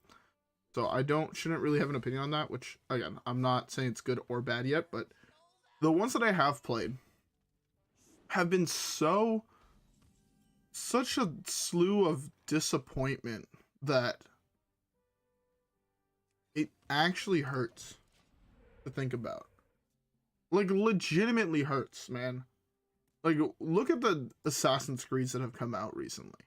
So I shouldn't really have an opinion on that, which again, I'm not saying it's good or bad yet, but the ones that I have played have been such a slew of disappointment that it actually hurts to think about. Like legitimately hurts, man. Like look at the Assassin's Creeds that have come out recently.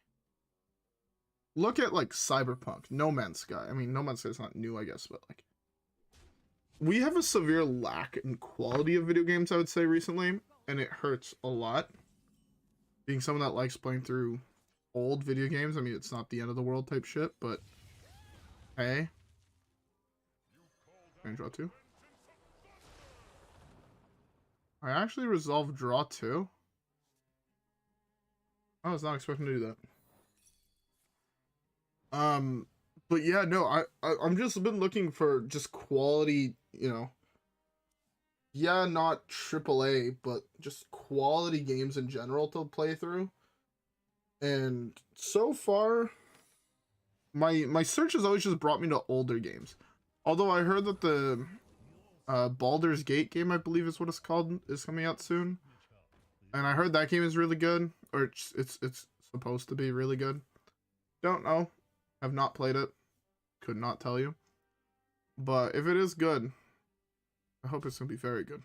Look at like Cyberpunk, No Man's Sky. I mean, No Man's Sky is not new, I guess, but like we have a severe lack in quality of video games, I would say, recently, and it hurts a lot. Being someone that likes playing through old video games, I mean, it's not the end of the world type shit, but hey. Can I draw 2? I actually resolved draw 2. I was not expecting to do that. But yeah, no, I'm just been looking for just quality, you know. Yeah, not AAA, but just quality games in general to play through. And so far, my search has always just brought me to older games. Although I heard that the Baldur's Gate game, I believe is what it's called, is coming out soon. And I heard that game is really good, or it's supposed to be really good. Don't know. Have not played it. Could not tell you. But if it is good, I hope it's gonna be very good.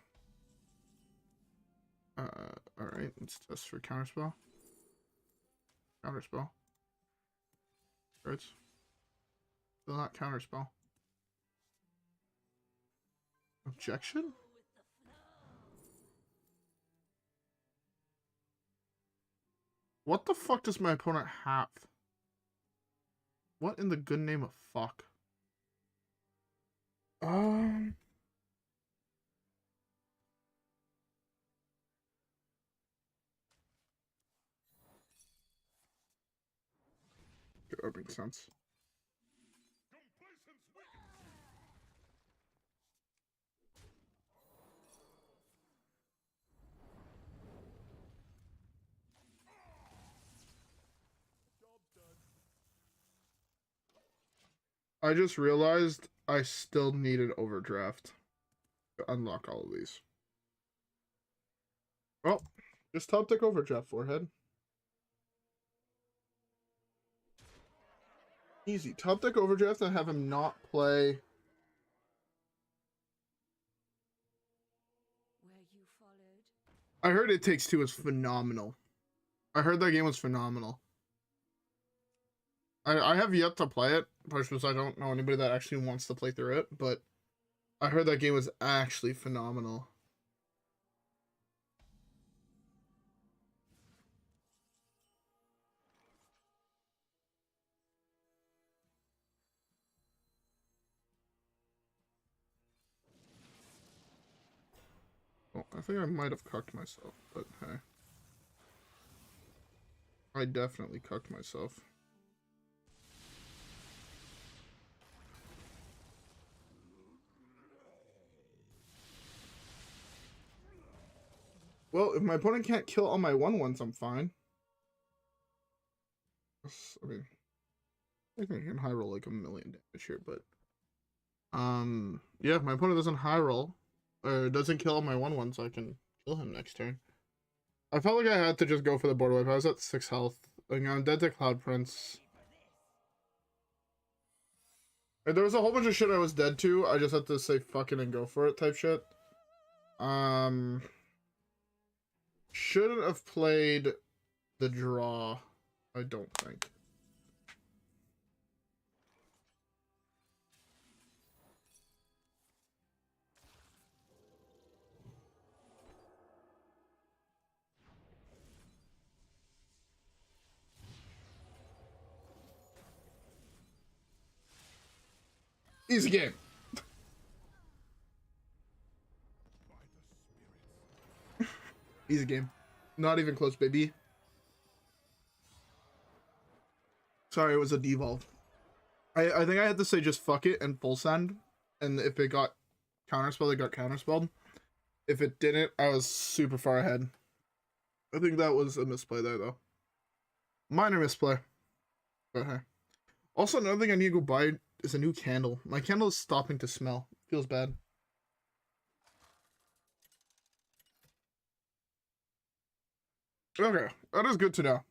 Alright, let's test for counterspell. Counterspell. Right. Still not counterspell. Objection? What the fuck does my opponent have? What in the good name of fuck? That makes sense. I just realized I still needed overdraft to unlock all of these. Well, just top deck overdraft, forehead. Easy. Top deck overdraft and have him not play. I heard It Takes Two is phenomenal. I heard that game was phenomenal. I have yet to play it, partially because I don't know anybody that actually wants to play through it, but I heard that game was actually phenomenal. Oh, I think I might have cucked myself, but hey. I definitely cucked myself. Well, if my opponent can't kill all my 1/1s, I'm fine. I mean, I think I can high roll like 1,000,000 damage here, but yeah, if my opponent doesn't high roll or doesn't kill all my 1/1s, I can kill him next turn. I felt like I had to just go for the board wipe. I was at 6 health. Like, I'm dead to Cloud Prince. And there was a whole bunch of shit I was dead to. I just had to say fuck it and go for it type shit. Shouldn't have played the draw, I don't think. Easy game. Easy game. Not even close, baby. Sorry, it was a devolve. I think I had to say just fuck it and full send. And if it got counterspelled, it got counterspelled. If it didn't, I was super far ahead. I think that was a misplay there, though. Minor misplay. But hey. Also, another thing I need to go buy is a new candle. My candle is stopping to smell. Feels bad. Okay, that is good to know.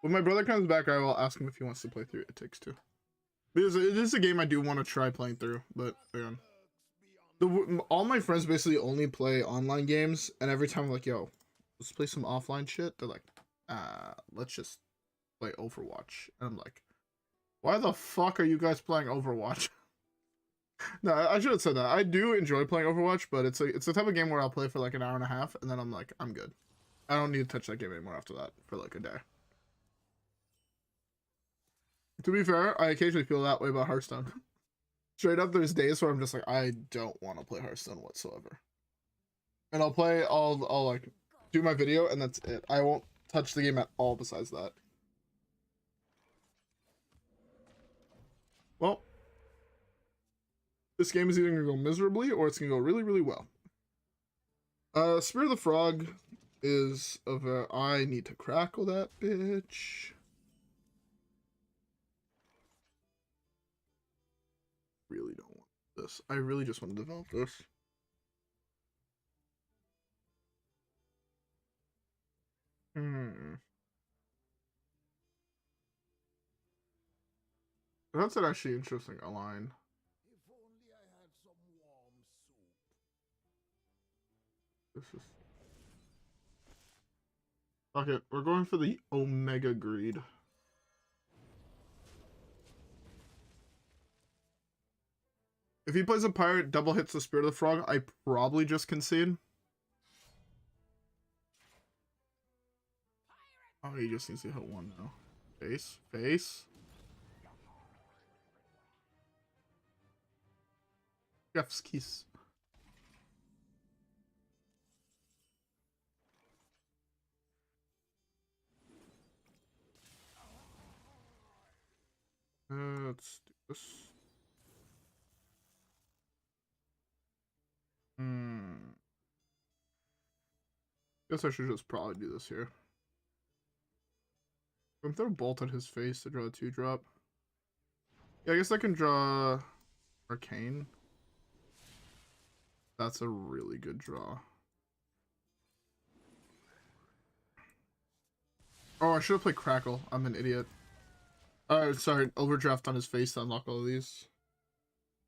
When my brother comes back, I will ask him if he wants to play through It Takes Two. Because it is a game I do want to try playing through, but again. All my friends basically only play online games, and every time I'm like, yo, let's play some offline shit, they're like, let's just play Overwatch. And I'm like, why the fuck are you guys playing Overwatch? No, I should have said that. I do enjoy playing Overwatch, but it's the type of game where I'll play for like an hour and a half, and then I'm like, I'm good. I don't need to touch that game anymore after that for like a day. To be fair, I occasionally feel that way about Hearthstone. Straight up, there's days where I'm just like, I don't want to play Hearthstone whatsoever. And I'll like do my video and that's it. I won't touch the game at all besides that. Well, this game is either gonna go miserably or it's gonna go really, really well. Spear of the Frog is of a I need to crackle that bitch. Really don't want this. I really just want to develop this. That's an actually interesting line. If only I had some warm soup. This is... Fuck it, we're going for the Omega Greed. If he plays a pirate, double hits the Spirit of the Frog, I probably just concede. Oh, he just needs to hit one now. Face, face. Chef's kiss. Let's do this. Guess I should just probably do this here. I'm throw Bolt at his face to draw a 2-drop. Yeah, I guess I can draw Arcane. That's a really good draw. Oh, I should have played Crackle. I'm an idiot. Sorry, overdraft on his face to unlock all of these.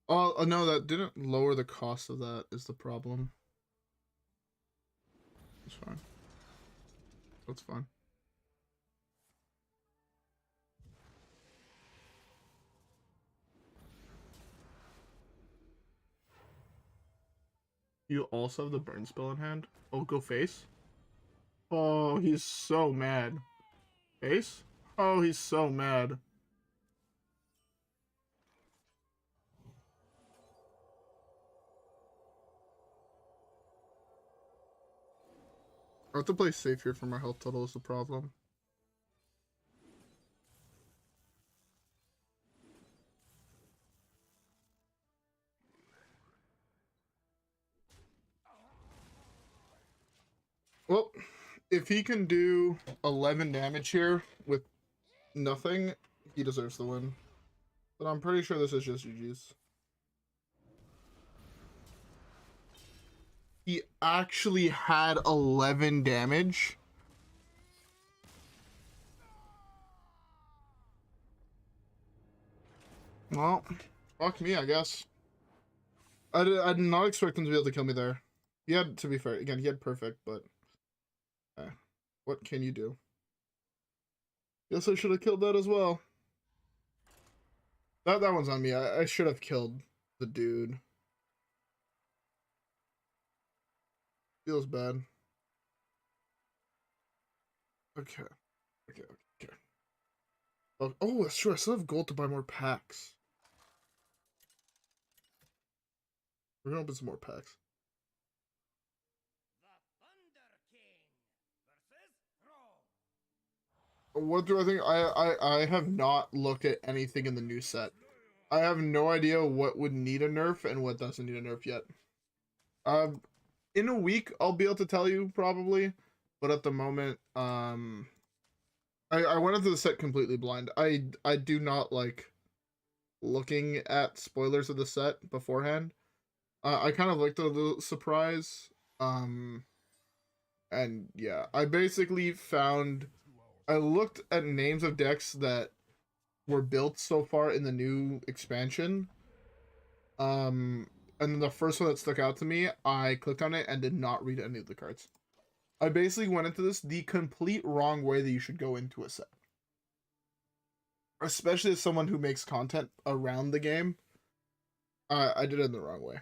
Oh, no, that didn't lower the cost of that is the problem. It's fine. That's fine. You also have the burn spell in hand? Oh, go face? Oh, he's so mad. Face? Oh, he's so mad. I have to play safe here for my health total is the problem. Well, if he can do 11 damage here with nothing, he deserves the win. But I'm pretty sure this is just GG's. He actually had 11 damage. Well, fuck me, I guess. I did not expect him to be able to kill me there. He had, to be fair, again, he had perfect, but... what can you do? Guess I should have killed that as well. That one's on me. I should have killed the dude. Feels bad. Okay. Okay. Oh, that's true. I still have gold to buy more packs. We're gonna open some more packs. The Thunder King versus Rome. What do I think? I have not looked at anything in the new set. I have no idea what would need a nerf and what doesn't need a nerf yet. In a week I'll be able to tell you probably, but at the moment, I went into the set completely blind. I do not like looking at spoilers of the set beforehand. I kind of like the surprise. And yeah, I basically found. I looked at names of decks that were built so far in the new expansion. And then the first one that stuck out to me, I clicked on it and did not read any of the cards. I basically went into this the complete wrong way that you should go into a set. Especially as someone who makes content around the game. I did it in the wrong way.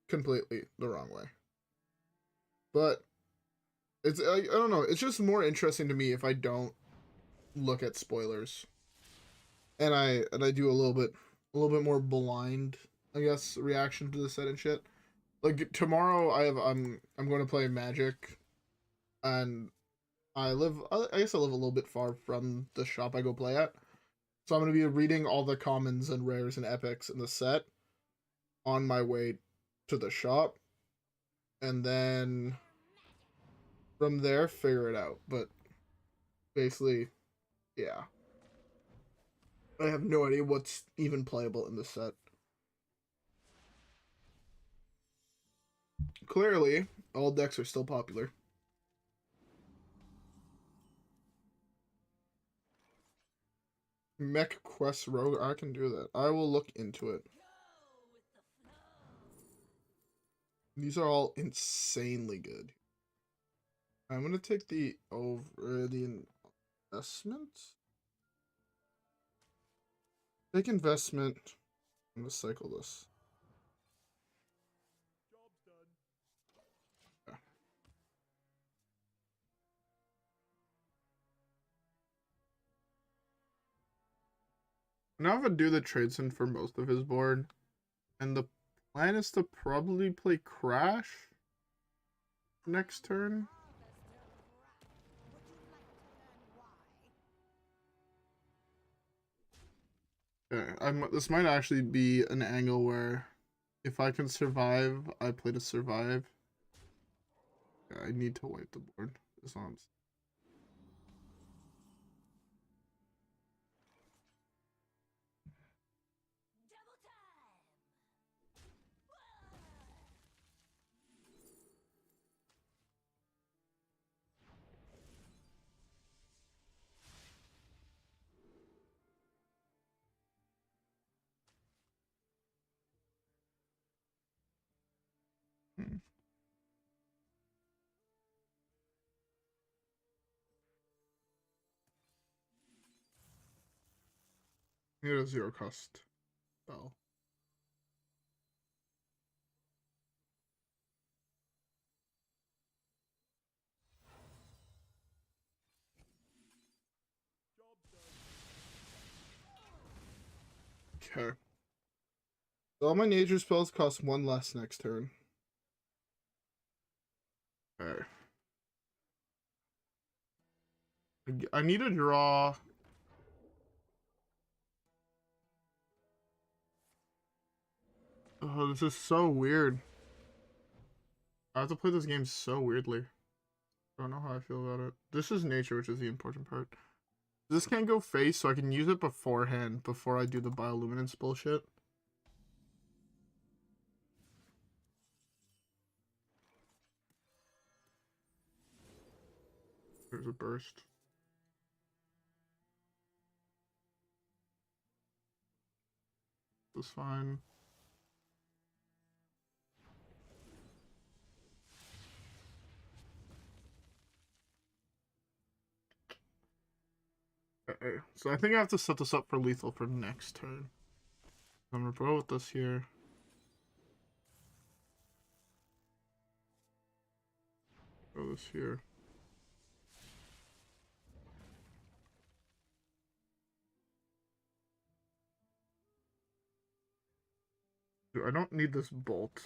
Completely the wrong way. But it's I don't know, it's just more interesting to me if I don't look at spoilers. And I do a little bit more blind, I guess, reaction to the set and shit. Like tomorrow I'm going to play Magic, and I guess I live a little bit far from the shop I go play at. So I'm going to be reading all the commons and rares and epics in the set on my way to the shop, and then from there figure it out. But basically, yeah. I have no idea what's even playable in the set. Clearly, all decks are still popular. Mech Quest Rogue. I can do that. I will look into it. These are all insanely good. I'm gonna take the investment. Take investment. I'm gonna cycle this. Yeah. Now I'm gonna do the trades in for most of his board, and the plan is to probably play Crash next turn. Okay, this might actually be an angle where if I can survive, I play to survive. Yeah, I need to wipe the board. That's all I'm saying. Hmm. Need a zero cost spell. Okay. So all my nature spells cost one less next turn. Okay. I need to draw. Oh, this is so weird. I have to play this game so weirdly. I don't know how I feel about it. This is nature, which is the important part. This can't go face, so I can use it beforehand, before I do the bioluminescence bullshit. There's a burst. That's fine. Okay, so I think I have to set this up for lethal for next turn. I'm gonna go with this here. Go this here. Dude, I don't need this bolt.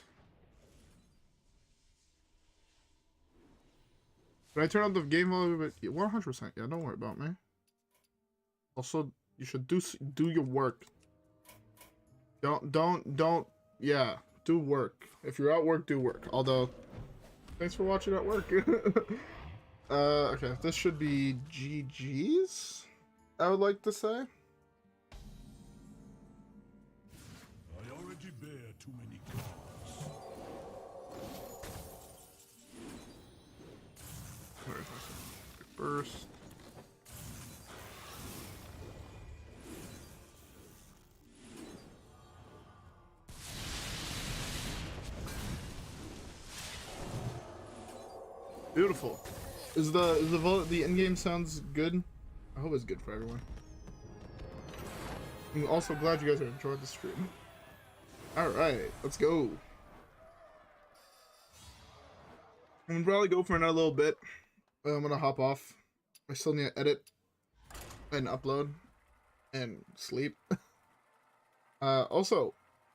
Did I turn on the game volume? 100%. Yeah, don't worry about me. Also, you should do your work. Don't. Yeah, do work. If you're at work, do work. Although, thanks for watching at work. Okay, this should be GG's. I would like to say. I already bear too many cards. Burst. Beautiful. Is the end game sounds good? I hope it's good for everyone. I'm also glad you guys have enjoyed the stream. All right, let's go. I'm gonna probably go for another little bit. I'm gonna hop off. I still need to edit and upload and sleep. Also,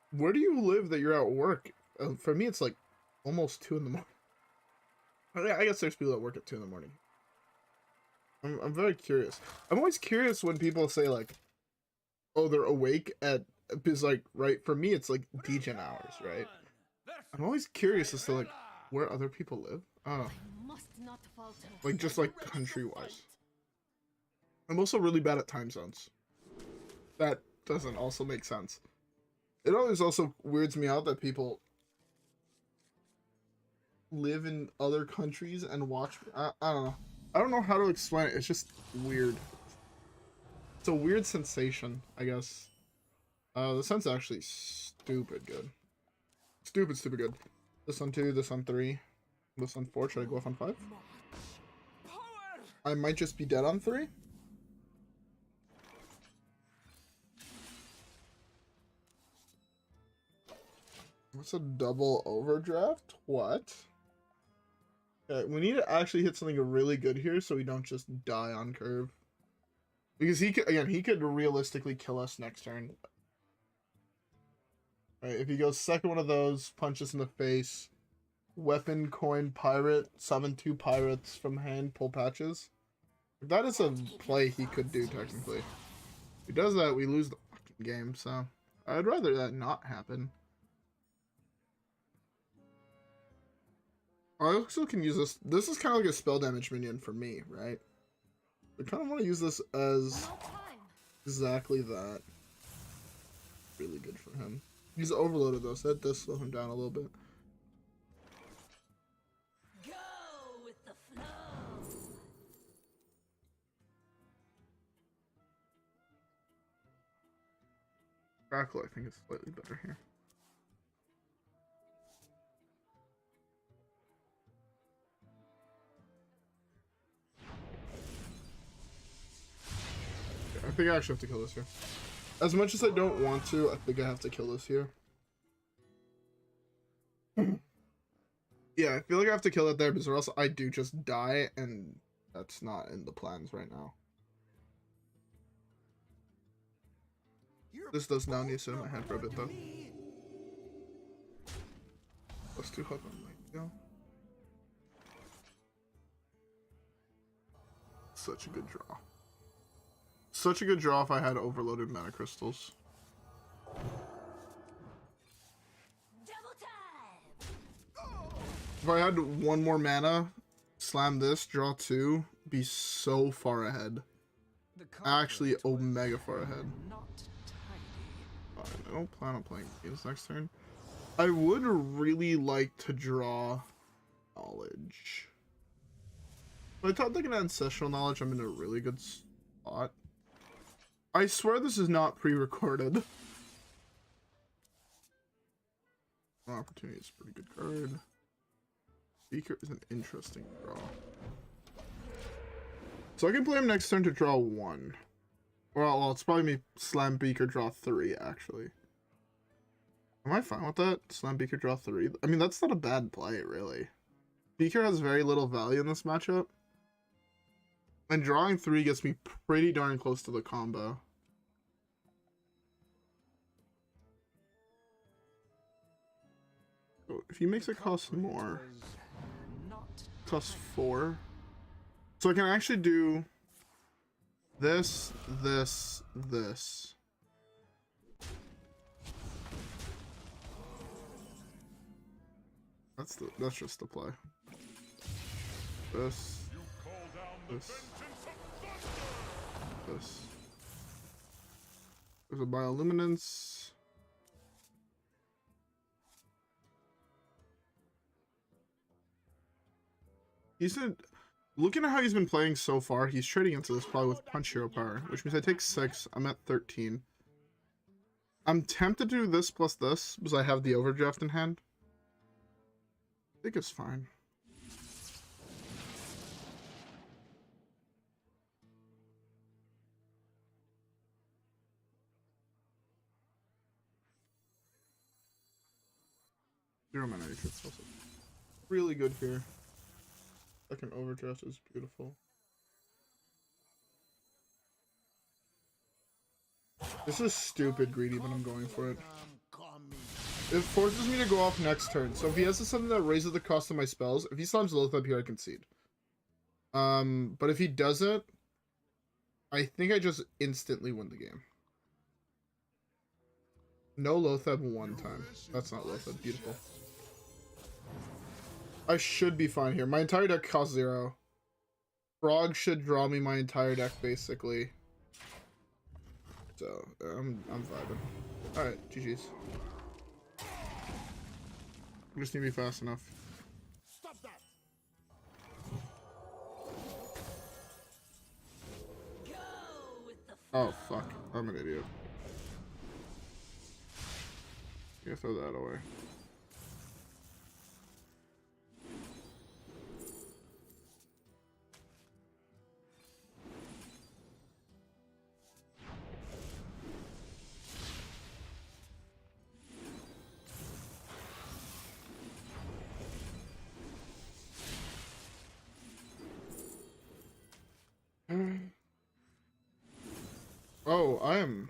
where do you live that you're at work? For me, it's like almost 2 in the morning. I guess there's people that work at 2 in the morning. I'm very curious. I'm always curious when people say like, "Oh, they're awake at," because like, right, for me it's like degen hours, right? I'm always curious as to like where other people live. I don't know. Like just like country-wise. I'm also really bad at time zones. That doesn't also make sense. It always also weirds me out that people live in other countries and watch. I don't know. I don't know how to explain it. It's just weird. It's a weird sensation, I guess. The scent's actually stupid good. Stupid good. This on 2, this on 3, this on 4. Should I go off on 5? I might just be dead on 3. What's a double overdraft? What? Okay, we need to actually hit something really good here so we don't just die on curve. Because he could, again, he could realistically kill us next turn. Alright, if he goes second one of those, punch us in the face, weapon, coin, pirate, summon 2 pirates from hand, pull patches. That is a play he could do, technically. If he does that, we lose the fucking game, so I'd rather that not happen. I also can use this. This is kind of like a spell damage minion for me, right? I kind of want to use this as exactly that. Really good for him. He's overloaded though, so that does slow him down a little bit. Go with the flow. Crackle, I think, is slightly better here. I think I actually have to kill this here. As much as I don't want to, I think I have to kill this here. Yeah, I feel like I have to kill it there because or else I do just die, and that's not in the plans right now. This does now need to sit in my hand for a bit though. Let's do hook on my go. Such a good draw. Such a good draw if I had overloaded mana crystals. Double time. If I had 1 more mana, slam this, draw 2, be so far ahead. Actually, omega far ahead. I don't plan on playing games next turn. I would really like to draw knowledge. If I thought they can ancestral knowledge, I'm in a really good spot. I swear this is not pre-recorded. Opportunity is a pretty good card. Beaker is an interesting draw. So I can play him next turn to draw 1. Well, it's probably me slam Beaker, draw 3, actually. Am I fine with that? Slam Beaker, draw 3? I mean, that's not a bad play, really. Beaker has very little value in this matchup. And drawing 3 gets me pretty darn close to the combo. So if he makes it cost more, cost 4. So I can actually do this, this, this. That's just the play. This. This. This. There's a bioluminescence. Looking at how he's been playing so far, he's trading into this probably with punch hero power, which means I take 6. I'm at 13. I'm tempted to do this plus this because I have the overdraft in hand. I think it's fine. Zero mana Atrix also really good here. Second overdraft is beautiful. This is stupid greedy, but I'm going for it. It forces me to go off next turn. So if he has something that raises the cost of my spells, if he slams Loatheb here, I concede. But if he doesn't, I think I just instantly win the game. No Loatheb 1 time. That's not Loatheb. Beautiful. I should be fine here. My entire deck costs 0. Frog should draw me my entire deck, basically. So, I'm vibing. Alright, GG's. I just need to be fast enough. Stop that! Go with the Oh, fuck. I'm an idiot. Yeah, throw that away. Oh, I am.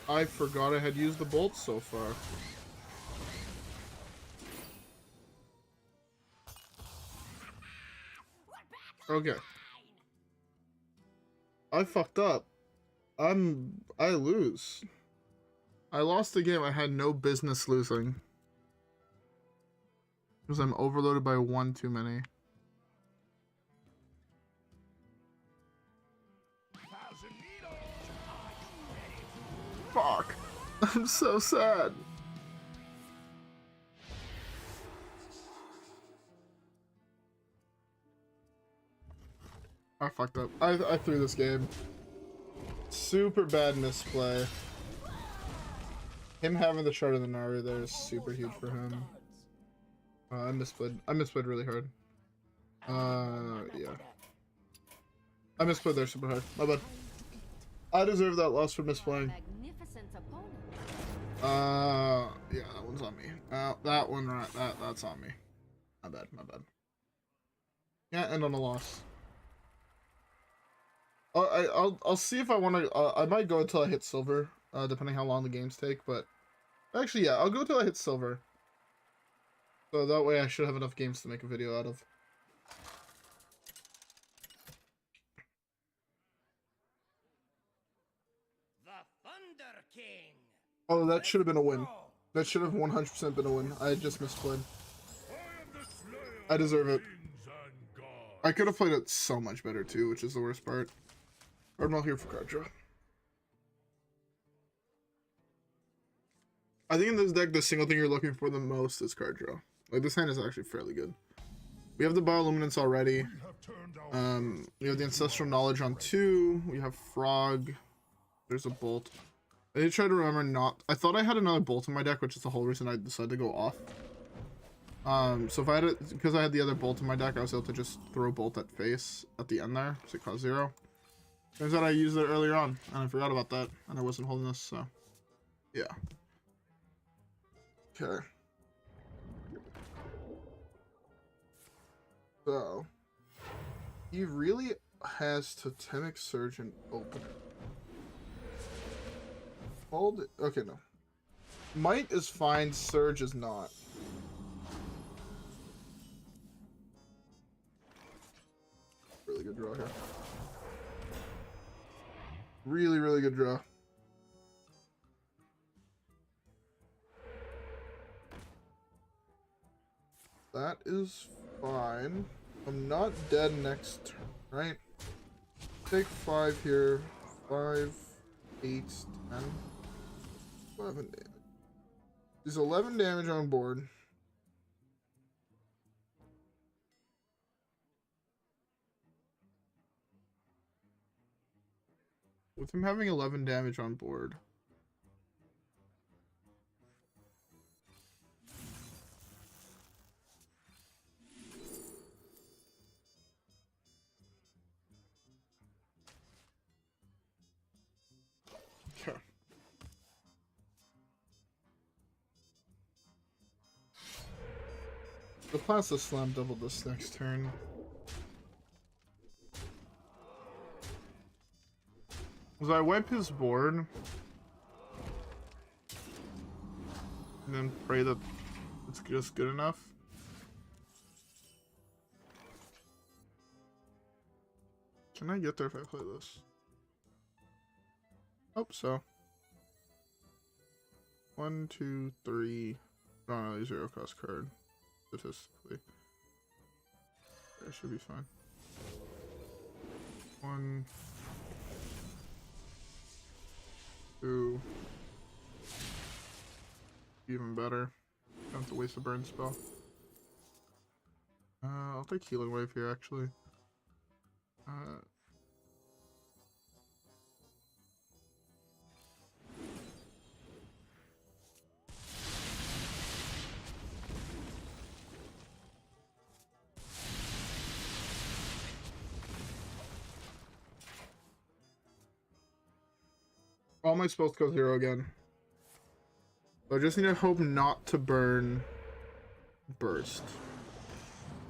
I forgot I had used the bolts so far. Okay. I fucked up. I lose. I lost a game I had no business losing. Because I'm overloaded by one too many. Fuck. I'm so sad. I fucked up. I threw this game. Super bad misplay. Him having the Shard of the Naru there is super huge for him. I misplayed. I misplayed really hard. Yeah. I misplayed there super hard. My bad. I deserve that loss for misplaying. Yeah, that one's on me. That one, right? That's on me. My bad. My bad. Can't end on a loss. I'll see if I want to. I might go until I hit silver, depending how long the games take. But actually, yeah, I'll go until I hit silver. So that way, I should have enough games to make a video out of. The Thunder King. Oh, that should have been a win. That should have 100% been a win. I just misplayed. I deserve it. I could have played it so much better too, which is the worst part. I'm not here for card draw. I think in this deck, the single thing you're looking for the most is card draw. Like, this hand is actually fairly good. We have the Bioluminance already. We have the Ancestral Knowledge on 2. We have Frog. There's a Bolt. I did try to remember not... I thought I had another Bolt in my deck, which is the whole reason I decided to go off. So if I had it... Because I had the other Bolt in my deck, I was able to just throw Bolt at face at the end there. So it cost 0. Turns out I used it earlier on, and I forgot about that, and I wasn't holding this, so... Yeah. Okay. So... He really has Totemic Surgeon open. Hold it. Okay, no. Might is fine, Surge is not. Really good draw here. Really, really good draw. That is fine. I'm not dead next turn, right? Take 5 here. 5, 8, 10. 11 damage. There's 11 damage on board. With him having 11 damage on board. Okay. The Plasma Slam doubled this next turn. So I wipe his board. And then pray that it's just good enough. Can I get there if I play this? Hope so. 1, 2, 3. Not really 0 cost card. Statistically. That should be fine. 1, 2. Even better. Don't have to waste a burn spell. I'll take Healing Wave here, actually. All my spells go 0 again. So I just need to hope not to burn Burst.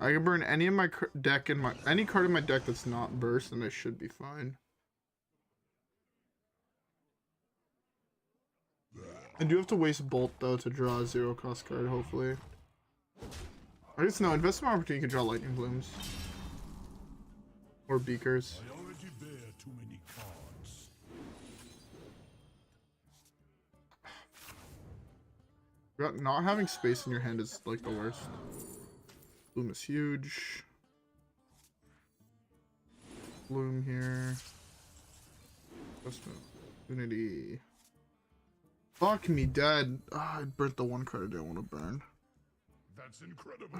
I can burn any of my deck in any card in my deck that's not Burst, and I should be fine. I do have to waste Bolt though to draw a 0 cost card, hopefully. I guess no, investment opportunity can draw Lightning Blooms. Or Beakers. I already bear too many cards. Not having space in your hand is like the worst. Bloom is huge. Bloom here. Investment opportunity. Fuck me dead. I burnt the one card I didn't want to burn. That's incredible.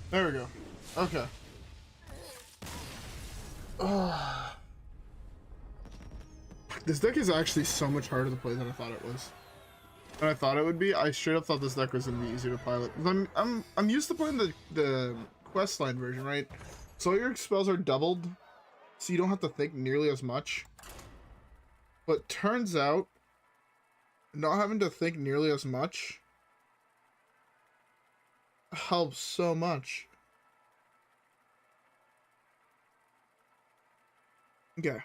There we go. Okay. This deck is actually so much harder to play than I thought it was. Than I thought it would be. I straight up thought this deck was gonna be easier to pilot. I'm used to playing the questline version, right? So your spells are doubled, so you don't have to think nearly as much. But turns out, not having to think nearly as much helps so much. Okay.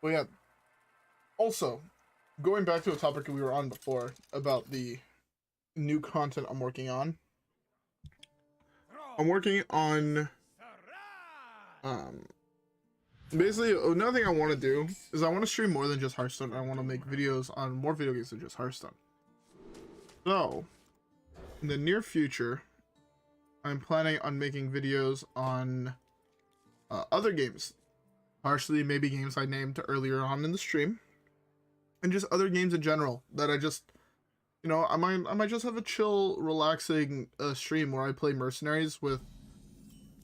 Well, yeah. Also, going back to a topic we were on before about the new content I'm working on. I'm working on basically another thing I want to do is I want to stream more than just Hearthstone. I want to make videos on more video games than just Hearthstone. So, in the near future, I'm planning on making videos on other games. Partially maybe games I named earlier on in the stream. And just other games in general that I just, you know, I might just have a chill, relaxing stream where I play Mercenaries with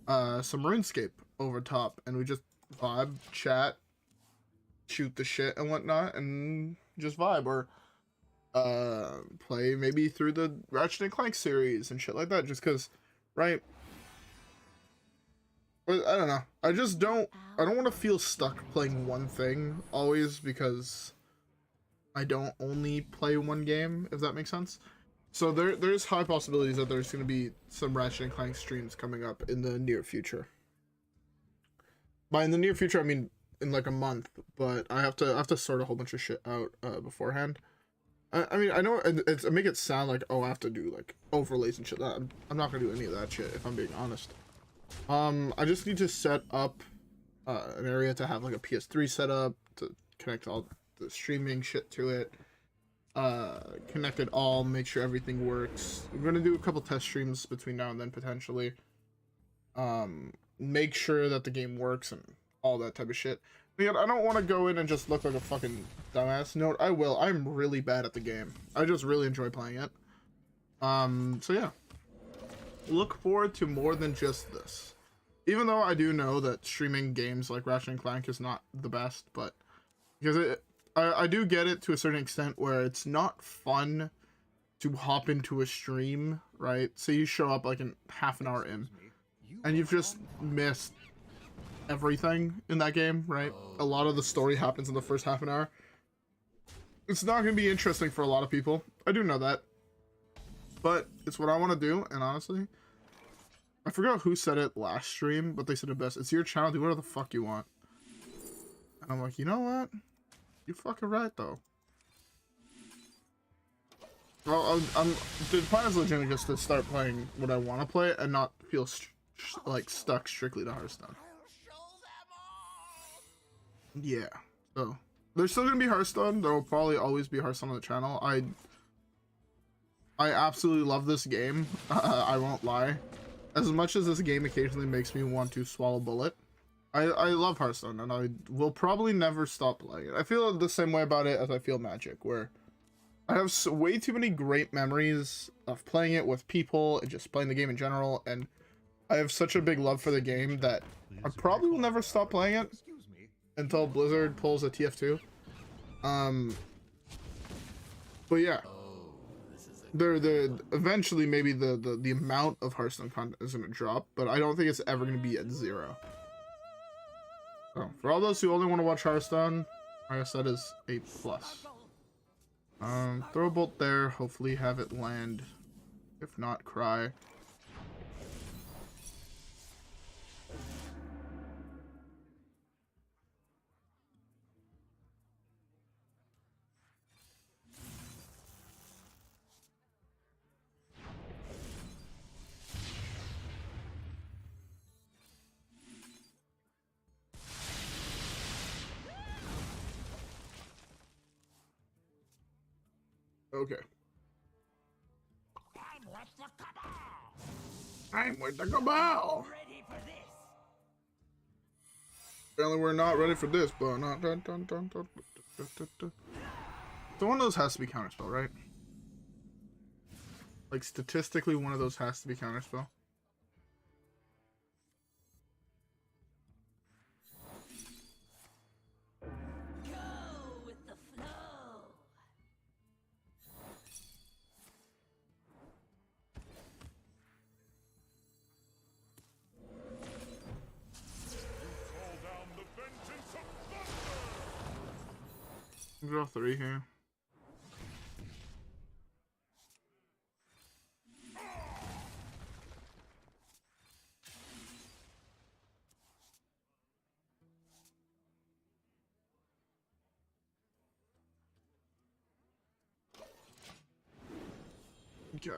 some RuneScape over top. And we just vibe, chat, shoot the shit and whatnot, and just vibe. Or play maybe through the Ratchet and Clank series and shit like that, just because, right? But I don't know. I don't want to feel stuck playing one thing always, because I don't only play one game, if that makes sense. So there's high possibilities that there's going to be some Ratchet and Clank streams coming up in the near future. By in the near future, I mean in like a month, but I have to sort a whole bunch of shit out beforehand. I mean, I know I make it sound like, oh, I have to do like overlays and shit. I'm not gonna do any of that shit, if I'm being honest. I just need to set up an area to have like a PS3 setup to connect all the streaming shit to it. Connect it all, make sure everything works. We're gonna do a couple test streams between now and then potentially. Make sure that the game works and all that type of shit. I don't want to go in and just look like a fucking dumbass. No, I will. I'm really bad at the game. I just really enjoy playing it. So yeah. Look forward to more than just this. Even though I do know that streaming games like Ratchet and Clank is not the best, but because I do get it to a certain extent where it's not fun to hop into a stream, right? So you show up like in half an hour in, and you've just missed everything in that game, right? A lot of the story happens in the first half an hour. It's not going to be interesting for a lot of people. I do know that. But it's what I want to do, and honestly, I forgot who said it last stream, but they said it best. It's your channel, do whatever the fuck you want. And I'm like, you know what? You're fucking right, though. Well, the plan is legitimately just to start playing what I want to play and not feel like stuck strictly to Hearthstone. Yeah, so There's still gonna be Hearthstone. There will probably always be Hearthstone on the channel. I absolutely love this game. I won't lie. As much as this game occasionally makes me want to swallow a bullet, I love Hearthstone, and I will probably never stop playing it. I feel the same way about it as I feel Magic, where I have way too many great memories of playing it with people and just playing the game in general, and I have such a big love for the game that I probably will never stop playing it until Blizzard pulls a TF2. But yeah, eventually maybe the amount of Hearthstone content is gonna drop, but I don't think it's ever gonna be at 0. So for all those who only want to watch Hearthstone, like I said, is a plus. Throw a bolt there, hopefully have it land. If not, cry. Okay. I'm with the Cabal! Ready for this? Apparently we're not ready for this, but not So one of those has to be counterspell, right? Like statistically one of those has to be counterspell. Go with the flow. Call down the vengeance of thunder! Draw 3 here. Okay.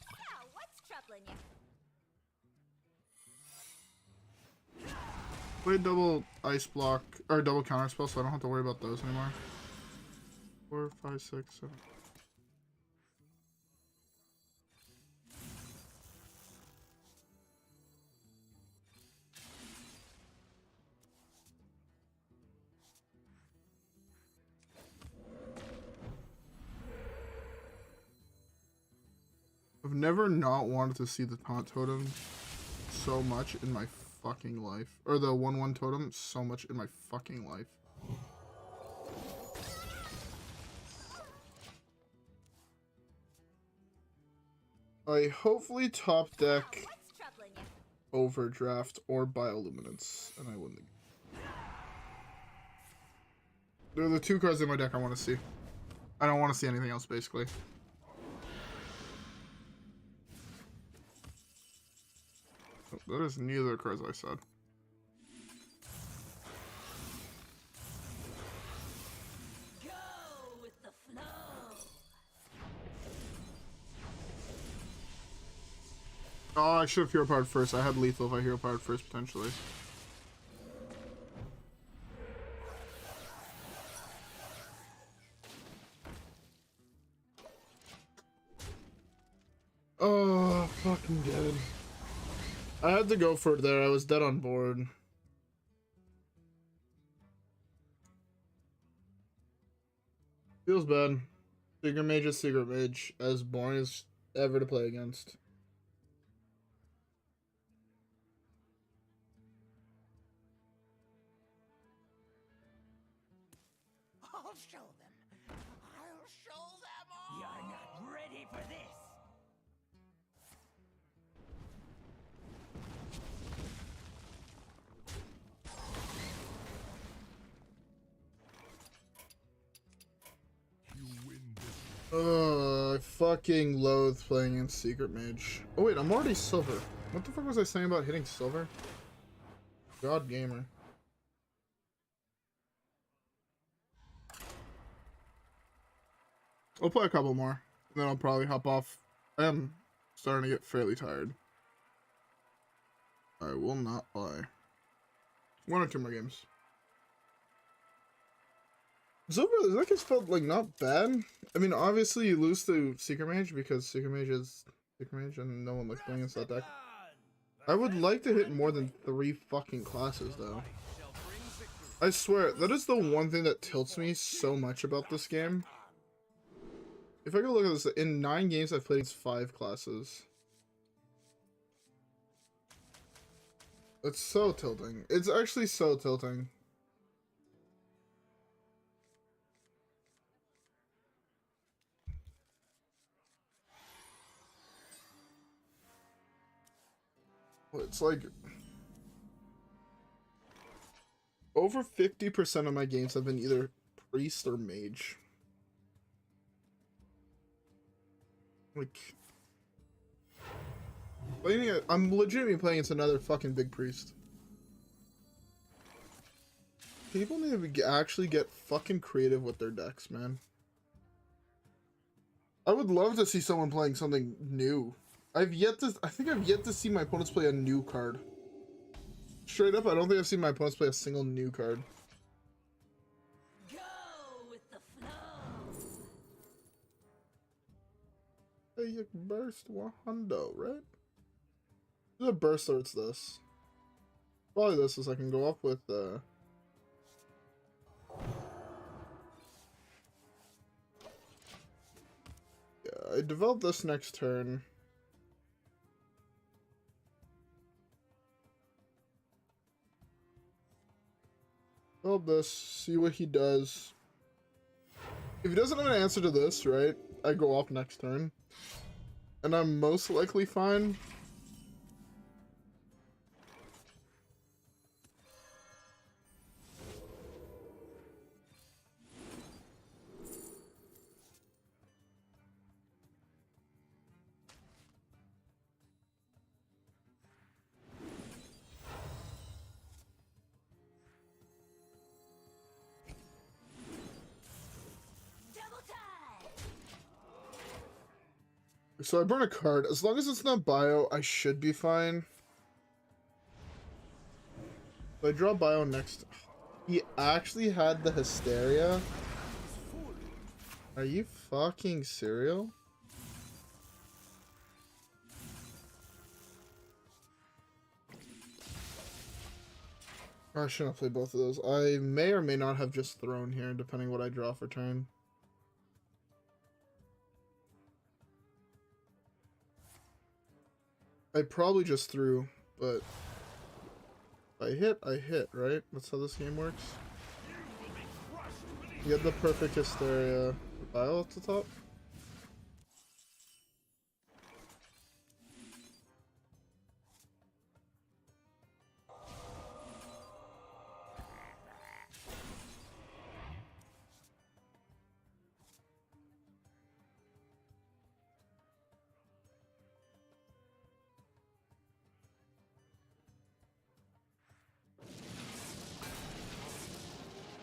Now, what's troubling you? Play double ice block or double counter spell, so I don't have to worry about those anymore. 4, 5, 6, 7. I've never not wanted to see the taunt totem so much in my fucking life. Or the 1/1 totem so much in my fucking life. I hopefully top deck What's troubling you? Overdraft or Bioluminance, and I win the game. They're the 2 cards in my deck I want to see. I don't want to see anything else, basically. Oh, that is neither cards I said. Go with the flow. Oh, I should have hero powered first. I had lethal if I hero powered first, potentially. Oh, fucking dead. I had to go for it there. I was dead on board. Feels bad. Secret Mage is Secret Mage. As boring as ever to play against. I'll show them. I'll show them all. You're not ready for this. You win this. I fucking loathe playing in Secret Mage. Oh wait, I'm already silver. What the fuck was I saying about hitting silver? God gamer. I'll play a couple more, and then I'll probably hop off. I am starting to get fairly tired. I will not lie. 1 or 2 more games. Zerk has felt like not bad. I mean, obviously you lose to Secret Mage because Secret Mage is Secret Mage and no one likes playing against that deck. I would like to hit more than 3 fucking classes though. I swear, that is the one thing that tilts me so much about this game. If I go look at this, in 9 games I've played against 5 classes. It's so tilting. It's actually so tilting. It's like over 50% of my games have been either priest or mage. Like playing it, I'm legitimately playing against another fucking big priest. People need to actually get fucking creative with their decks, man. I would love to see someone playing something new. I think I've yet to see my opponents play a new card. Straight up, I don't think I've seen my opponents play a single new card. Go with the flow. Hey, you burst 100, right? The burst or it's this. Probably this, as I can go up with yeah, I developed this next turn. Develop this, see what he does. If he doesn't have an answer to this, right, I go off next turn. And I'm most likely fine. Double time. So I burn a card. As long as it's not bio, I should be fine. So I draw bio next. He actually had the Hysteria? Are you fucking serial? I shouldn't have played both of those. I may or may not have just thrown here, depending what I draw for turn. I probably just threw, but if I hit, right? That's how this game works. You get the perfect Hysteria. Bio at the top.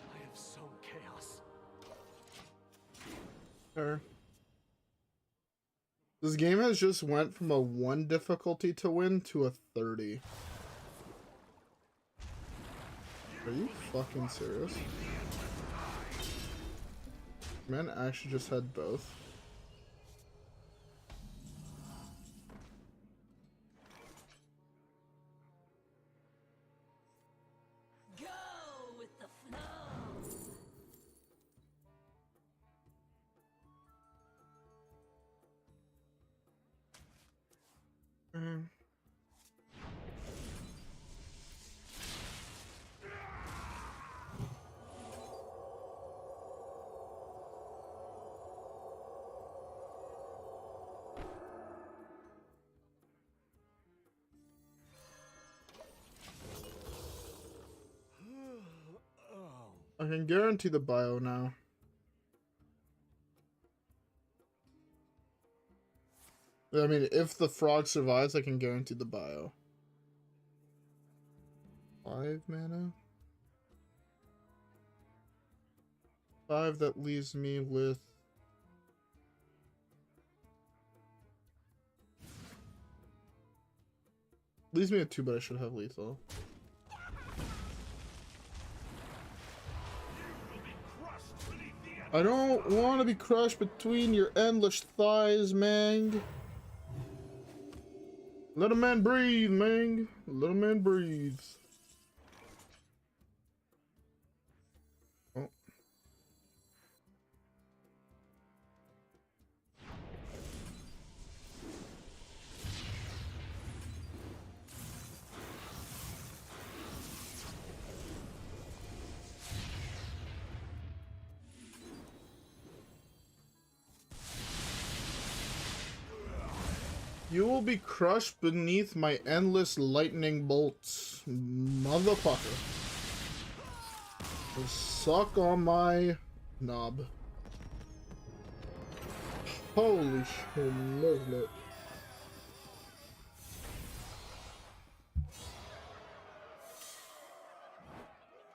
I have sown chaos. Sure. This game has just went from a 1 difficulty to win to a 30. Are you fucking serious? Man actually just had both. Go with the flow. I can guarantee the bio now. I mean, if the frog survives, I can guarantee the bio. 5 mana? 5, that leaves me with... Leaves me at 2, but I should have lethal. Crushed beneath I don't want to be crushed between your endless thighs, Mang. Let a man breathe, Mang. Let a man breathe. Oh. You will be crushed beneath my endless lightning bolts, motherfucker. Suck on my knob. Holy shit, movement.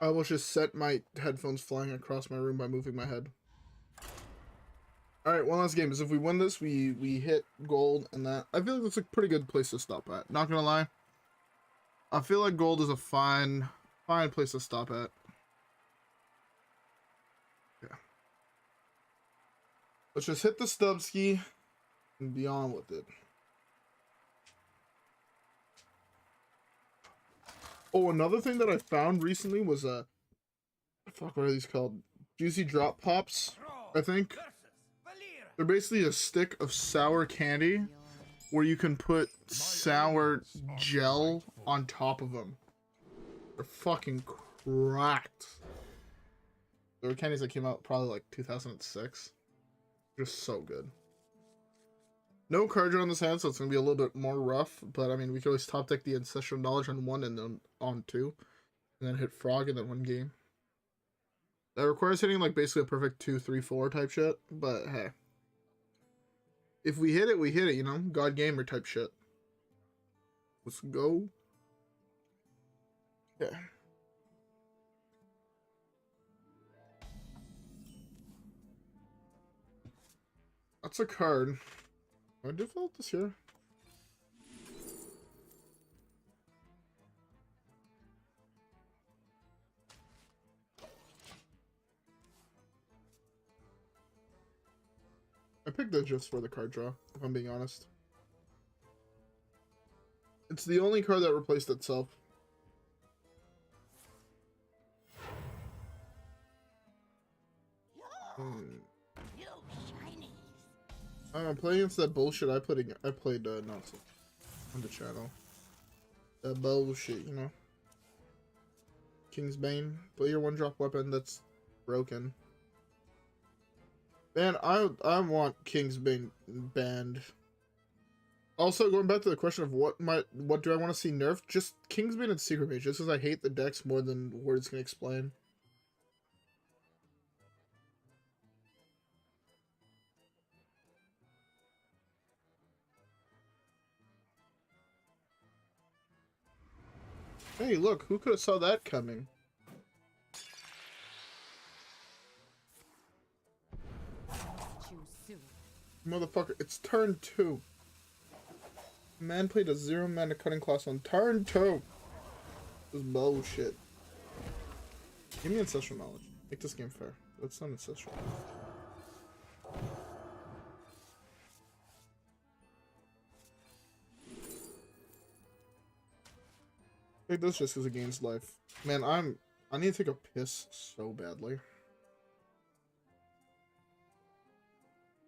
I will just set my headphones flying across my room by moving my head. Alright, one last game. Is if we win this, we hit gold and that. I feel like that's a pretty good place to stop at. Not gonna lie. I feel like gold is a fine place to stop at. Yeah. Let's just hit the stub ski and be on with it. Oh, another thing that I found recently was fuck, what are these called? Juicy drop pops, I think. They're basically a stick of sour candy where you can put sour gel on top of them. They're fucking cracked. They were candies that came out probably like 2006. They're so good. No card draw on this hand, so it's going to be a little bit more rough. But, I mean, we can always top deck the Ancestral Knowledge on 1 and then on 2. And then hit Frog in that one game. That requires hitting, like, basically a perfect 2, 3, 4 type shit. But, hey. If we hit it, we hit it, you know? God Gamer type shit. Let's go. Yeah. That's a card. I developed this here. I picked it just for the card draw, if I'm being honest. It's the only card that replaced itself. You shinies. I'm playing against that bullshit I played nonsense on the channel. That bullshit, you know. King's Bane. Play your 1-drop weapon that's broken. Man, I want King's Bane banned. Also, going back to the question of what do I want to see nerfed? Just King's Bane and Secret Mage, just because I hate the decks more than words can explain. Hey, look, who could have saw that coming? Motherfucker, it's turn 2. Man played a 0-mana cutting class on turn 2. This is bullshit. Give me Ancestral Knowledge. Make this game fair. Let's not Ancestral. Take this just because it gains life. Man, I need to take a piss so badly.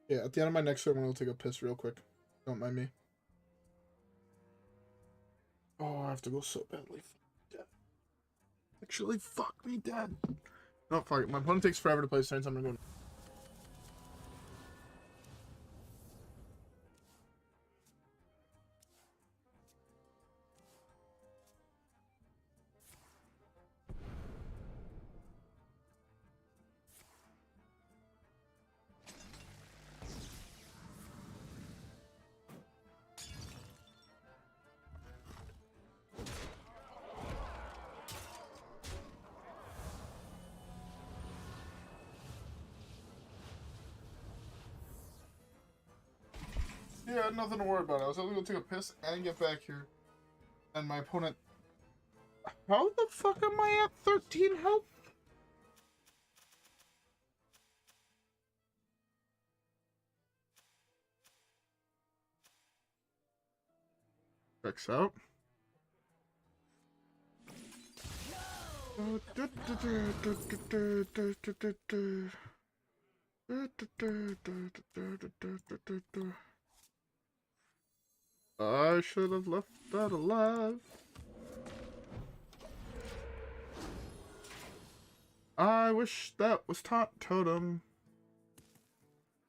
Yeah, at the end of my next turn, I'm gonna take a piss real quick. Don't mind me. Oh, I have to go so badly. Dead. Actually, fuck me dead. No, fuck it. My opponent takes forever to play this turn, so I'm gonna go. Yeah, nothing to worry about. I was able to go take a piss and get back here. And my opponent... How the fuck am I at 13 health? Checks out. I should have left that alive. I wish that was Taunt Totem.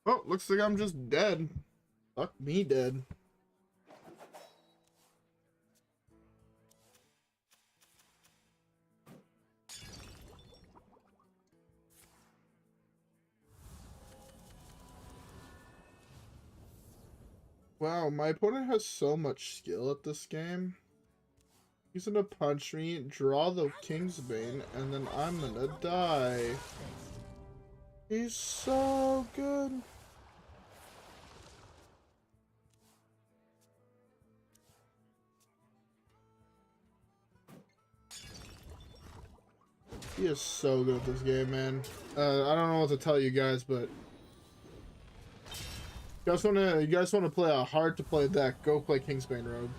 Oh, looks like I'm just dead. Fuck me dead. Wow, my opponent has so much skill at this game. He's gonna punch me, draw the Kingsbane, and then I'm gonna die. He's so good. He is so good at this game, man. I don't know what to tell you guys, but you guys wanna play a hard to play deck, go play Kingsbane Rogue.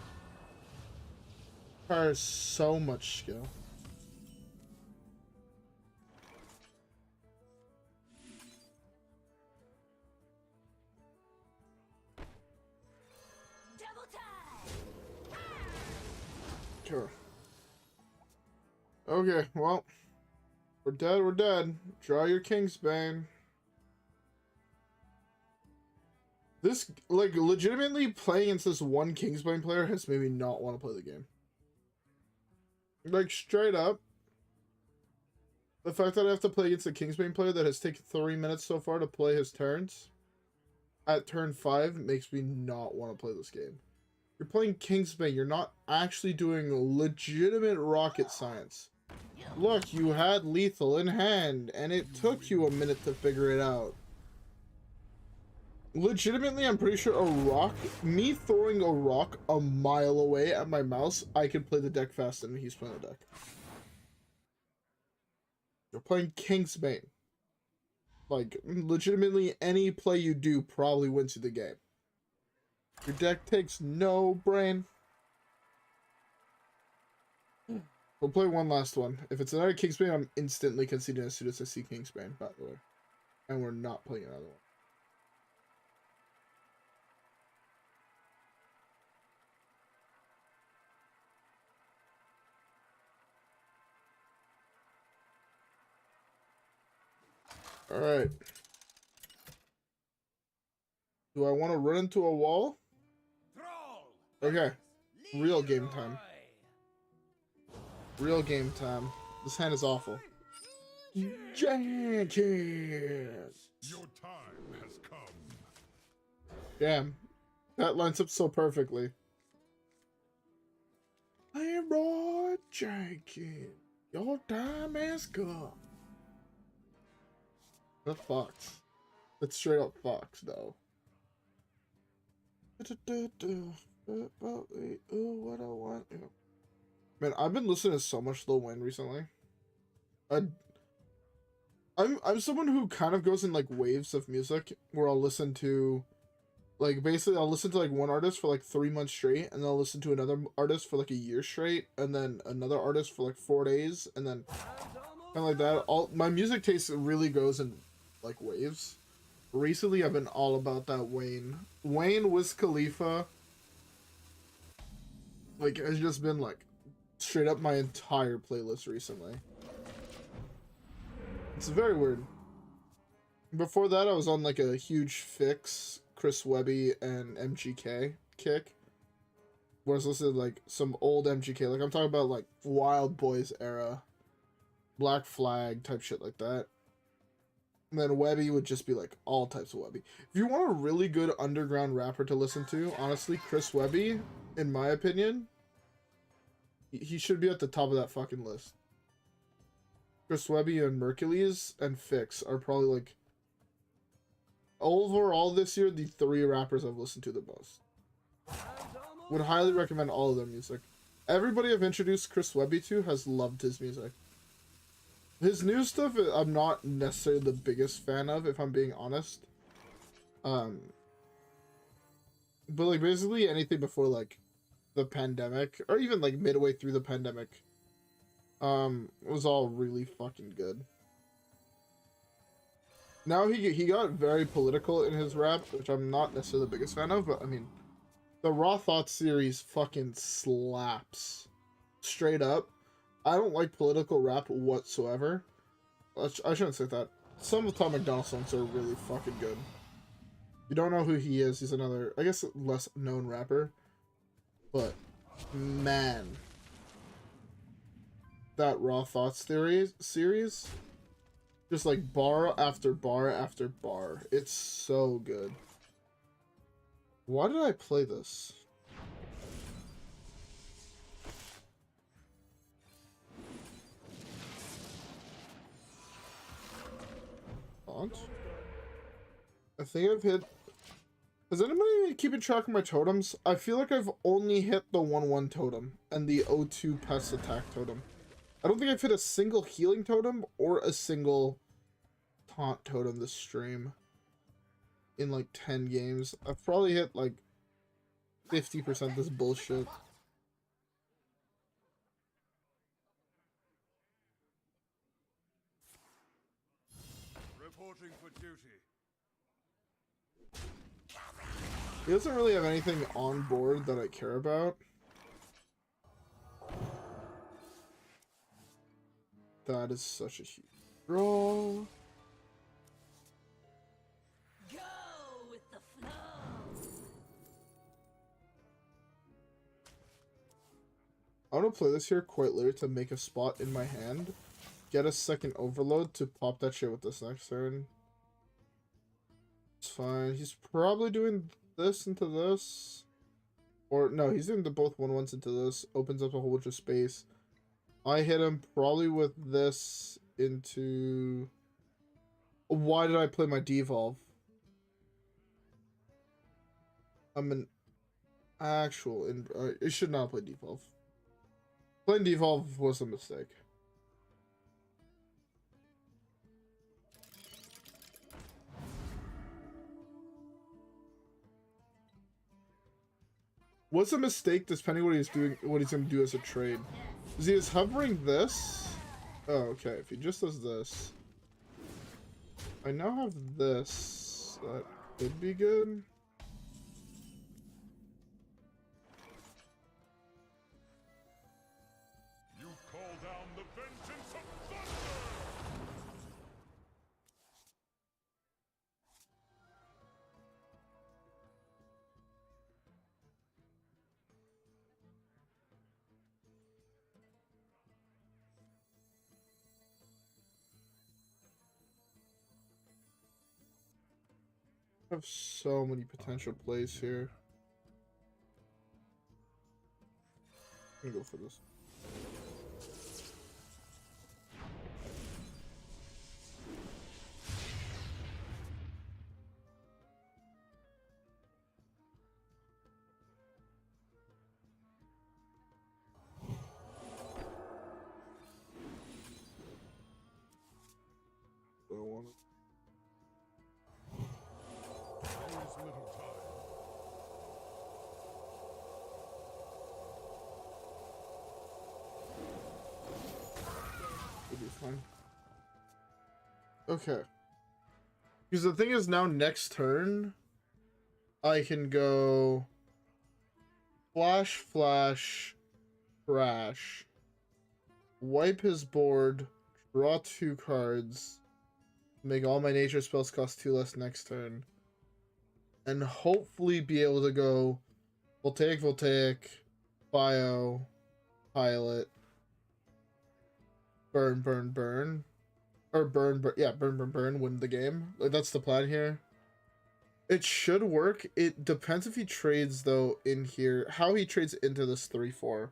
Requires so much skill. Double time. Sure. Okay, well, we're dead, we're dead. Draw your Kingsbane. This, like, legitimately playing against this one Kingsbane player has made me not want to play the game. Like, straight up. The fact that I have to play against a Kingsbane player that has taken 3 minutes so far to play his turns at turn 5 makes me not want to play this game. You're playing Kingsbane, you're not actually doing legitimate rocket science. Look, you had lethal in hand, and it took you a minute to figure it out. Legitimately, I'm pretty sure me throwing a rock a mile away at my mouse, I can play the deck faster than he's playing the deck. You're playing Kingsbane. Like, legitimately, any play you do probably wins you the game. Your deck takes no brain. We'll play one last one. If it's another Kingsbane, I'm instantly conceding as soon as I see Kingsbane, by the way. And we're not playing another one. Alright. Do I want to run into a wall? Okay. Real game time. Real game time. This hand is awful. Jenkins! Your time has come. Damn. That lines up so perfectly. Leroy Jenkins. Your time has come. The Fox. It's straight up Fox, though. Ooh, what I want. Man, I've been listening to so much Lil Wayne recently. I'm someone who kind of goes in like waves of music where I'll listen to, like, basically I'll listen to like one artist for like 3 months straight, and then I'll listen to another artist for like a year straight, and then another artist for like 4 days, and then kind of like that. All my music taste really goes in like waves. Recently, I've been all about that Wayne, Wiz Khalifa. Like, has just been like straight up my entire playlist recently. It's very weird. Before that, I was on like a huge Fix, Chris Webby, and MGK kick. Where I was listening to like some old MGK. Like, I'm talking about like Wild Boys era, Black Flag type shit like that. And then Webby would just be like all types of Webby. If you want a really good underground rapper to listen to, honestly, Chris Webby, in my opinion, he should be at the top of that fucking list. Chris Webby and Mercules and Fix are probably like, overall this year, the 3 rappers I've listened to the most. Would highly recommend all of their music. Everybody I've introduced Chris Webby to has loved his music. His new stuff, I'm not necessarily the biggest fan of, if I'm being honest. But like basically anything before like the pandemic, or even like midway through the pandemic, was all really fucking good. Now he got very political in his rap, which I'm not necessarily the biggest fan of, but I mean, the Raw Thoughts series fucking slaps. Straight up. I don't like political rap whatsoever. I shouldn't say that. Some of Tom McDonald songs are really fucking good. You don't know who he is, he's another, I guess, less known rapper. But, man. That Raw Thoughts series, just like bar after bar after bar. It's so good. Why did I play this? I think I've hit... Is anybody keeping track of my totems? I feel like I've only hit the 1-1 totem and the O2 pest attack totem. I don't think I've hit a single healing totem or a single taunt totem this stream in like 10 games. I've probably hit like 50% this bullshit. Reporting for duty. He doesn't really have anything on board that I care about. That is such a huge draw. Go with the flow. I want to play this here quite later to make a spot in my hand. Get a second overload to pop that shit with this next turn. It's fine. He's probably doing this into this. Or, no, he's doing the both 1-1s into this. Opens up a whole bunch of space. I hit him probably with this into... Why did I play my devolve? I'm an actual... I should not play devolve. Playing devolve was a mistake. What's a mistake depending what he's doing, what he's gonna do as a trade? Is he is hovering this? Oh, okay. If he just does this, I now have this. That could be good. You call down the vengeance of thunder! I have so many potential plays here. I'm gonna go for this. I don't want it. There is little time. It'll be fine. Okay. Because the thing is now next turn, I can go flash, flash, crash, wipe his board, draw 2 cards, make all my nature spells cost 2 less next turn, and hopefully be able to go Voltaic, Voltaic, Bio, Pilot, burn, burn, burn. Or burn, yeah, burn, burn, burn, win the game. Like, that's the plan here. It should work. It depends if he trades, though, in here. How he trades into this 3-4.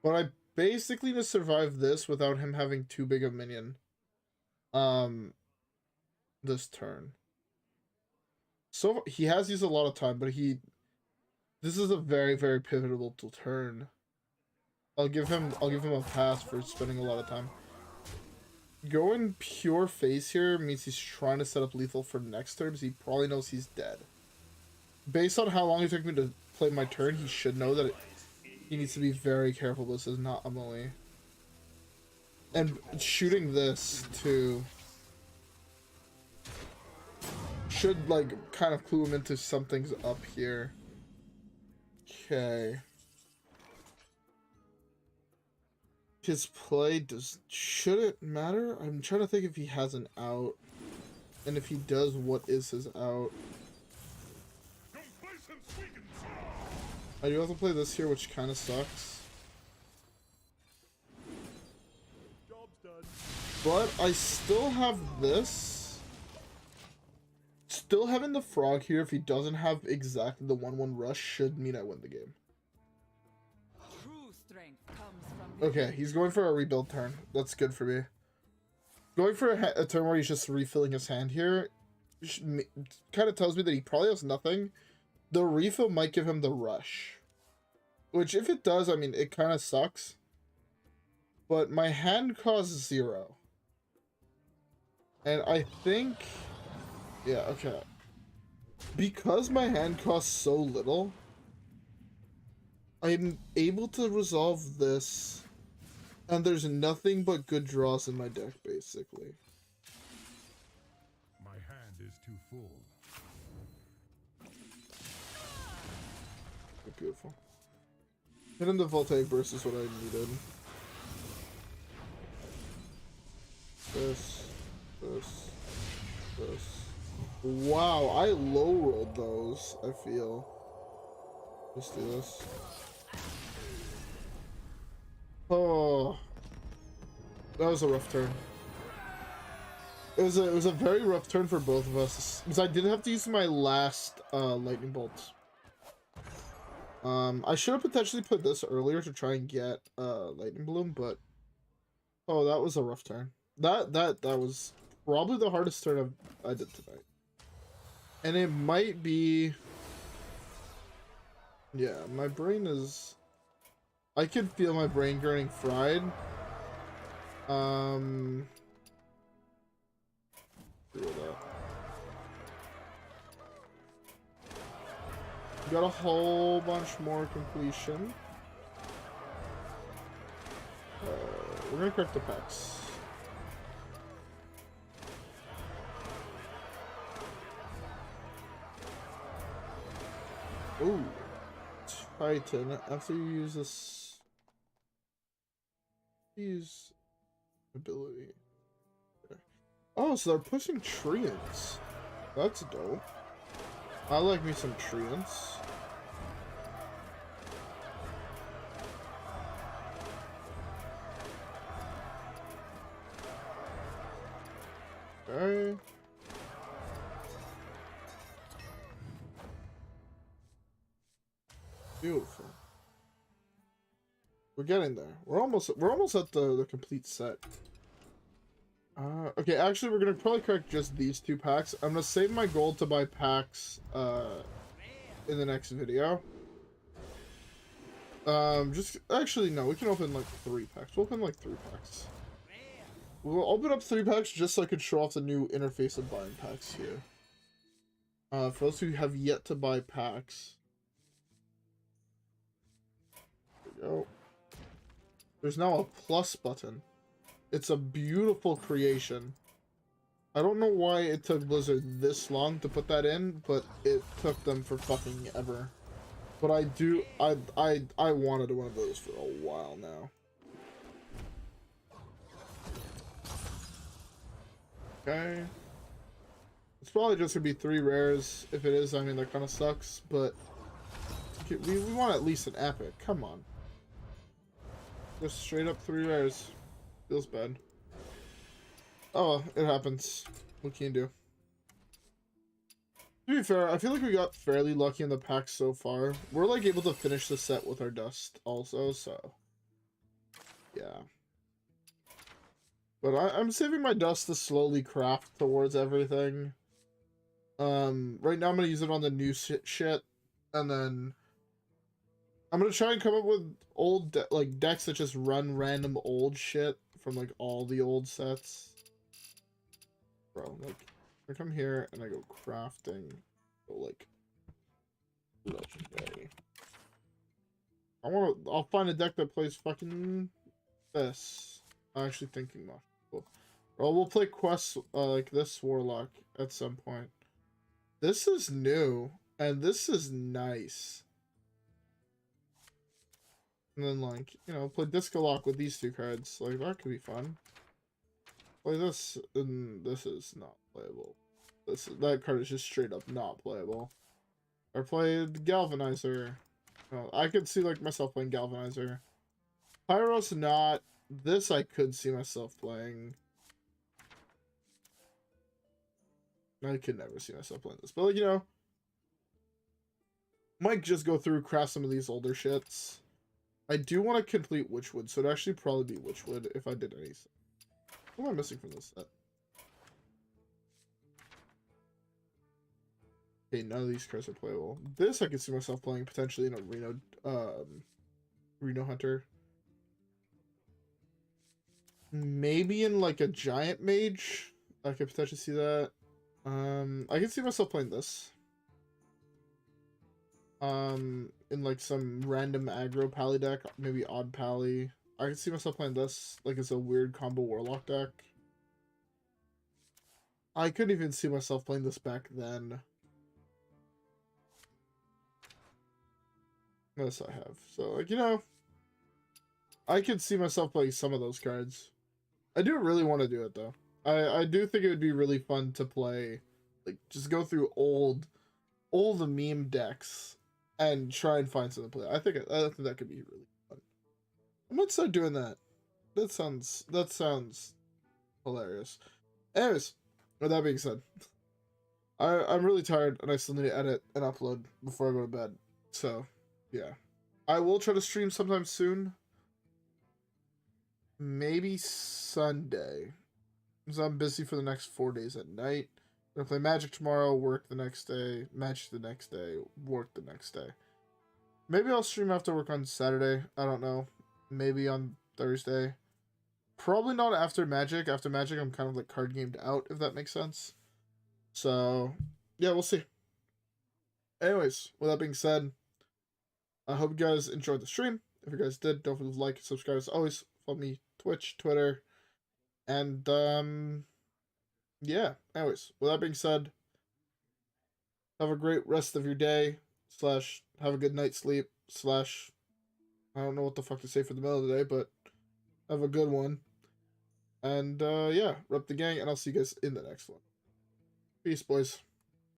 But I basically need to survive this without him having too big a minion. This turn. So, he has used a lot of time, but this is a very, very pivotal turn. I'll give him a pass for spending a lot of time. Going pure face here means he's trying to set up lethal for next turn, because he probably knows he's dead. based on how long it took me to play my turn, he should know that he needs to be very careful. This is not a melee. And shooting this too should like kind of clue him into something's up here. Okay. His play should it matter? I'm trying to think if he has an out. And if he does, what is his out? I do have to play this here, which kind of sucks. Job's done. But I still have this. Still having the frog here, if he doesn't have exactly the 1/1 rush, should mean I win the game. True strength comes from Okay, he's going for a rebuild turn. That's good for me. Going for a turn where he's just refilling his hand here kind of tells me that he probably has nothing. The refill might give him the rush. Which, if it does, I mean, it kind of sucks. But my hand costs 0. And I think... Yeah, okay. Because my hand costs so little, I'm able to resolve this, and there's nothing but good draws in my deck, basically. My hand is too full. Beautiful. Hitting the Voltaic Burst is what I needed. This. Wow, I low rolled those, I feel. Let's do this. Oh. That was a rough turn. It was a very rough turn for both of us. Because I did have to use my last lightning bolt. I should have potentially put this earlier to try and get lightning bloom, but oh, that was a rough turn. That was probably the hardest turn I did tonight. And it might be, yeah, my brain is, I can feel my brain getting fried. Feel that. Got a whole bunch more completion. We're gonna correct the packs. Ooh, Titan. After you use this, use ability. Okay. Oh, so they're pushing Treants. That's dope. I like me some Treants. Okay. Beautiful. We're getting there. We're almost at the complete set. Okay, actually we're gonna probably correct just these 2 packs. I'm gonna save my gold to buy packs in the next video. Just actually no, we can open like 3 packs. We'll open like 3 packs. We'll open up 3 packs just so I could show off the new interface of buying packs here. For those who have yet to buy packs. There we go. There's now a plus button. It's a beautiful creation. I don't know why it took Blizzard this long to put that in, but it took them for fucking ever. But I wanted one of those for a while now. Okay. It's probably just gonna be 3 rares. If it is, I mean, that kind of sucks, but we want at least an epic. Come on. Just straight up 3 rares. Feels bad. Oh, it happens. What can you do? To be fair, I feel like we got fairly lucky in the packs so far. We're like able to finish the set with our dust also, so yeah. But I'm saving my dust to slowly craft towards everything. Right now I'm gonna use it on the new shit, and then I'm gonna try and come up with old decks that just run random old shit from like all the old sets. Bro, like I come here and I go crafting, go like legendary. I'll find a deck that plays fucking this. I'm actually thinking more. Cool. Well, we'll play quests like this Warlock at some point. This is new, and this is nice. And then, like, you know, play Disco Lock with these two cards. Like, that could be fun. Play this, and this is not playable. That card is just straight up not playable. Or play the Galvanizer. I could see, like, myself playing Galvanizer. Pyro's not. This I could see myself playing. I could never see myself playing this. But, like, you know, might just go through, craft some of these older shits. I do want to complete Witchwood, so it'd actually probably be Witchwood if I did anything. What am I missing from this set? Okay, none of these cards are playable. This I could see myself playing potentially in a Reno Hunter. Maybe in like a Giant Mage. I could potentially see that. I can see myself playing this. In like some random aggro pally deck, maybe odd pally. I can see myself playing this, like it's a weird combo Warlock deck. I couldn't even see myself playing this back then. Yes, I have. So, like, you know, I could see myself playing some of those cards. I do really want to do it, though. I do think it would be really fun to play, like, just go through old meme decks and try and find something to play. I think that could be really fun. I might start doing that. That sounds hilarious. Anyways, with that being said, I'm really tired and I still need to edit and upload before I go to bed. So, yeah. I will try to stream sometime soon. Maybe Sunday. Because I'm busy for the next 4 days at night. I'm gonna play Magic tomorrow, work the next day, Magic the next day, work the next day. Maybe I'll stream after work on Saturday. I don't know. Maybe on Thursday. Probably not after Magic. After Magic, I'm kind of like card gamed out, if that makes sense. So, yeah, we'll see. Anyways, with that being said, I hope you guys enjoyed the stream. If you guys did, don't forget to like and subscribe as always. Follow me, Twitch, Twitter, and, yeah. Anyways, with that being said, have a great rest of your day, / have a good night's sleep, / I don't know what the fuck to say for the middle of the day, but have a good one. And, yeah, rep the gang, and I'll see you guys in the next one. Peace, boys.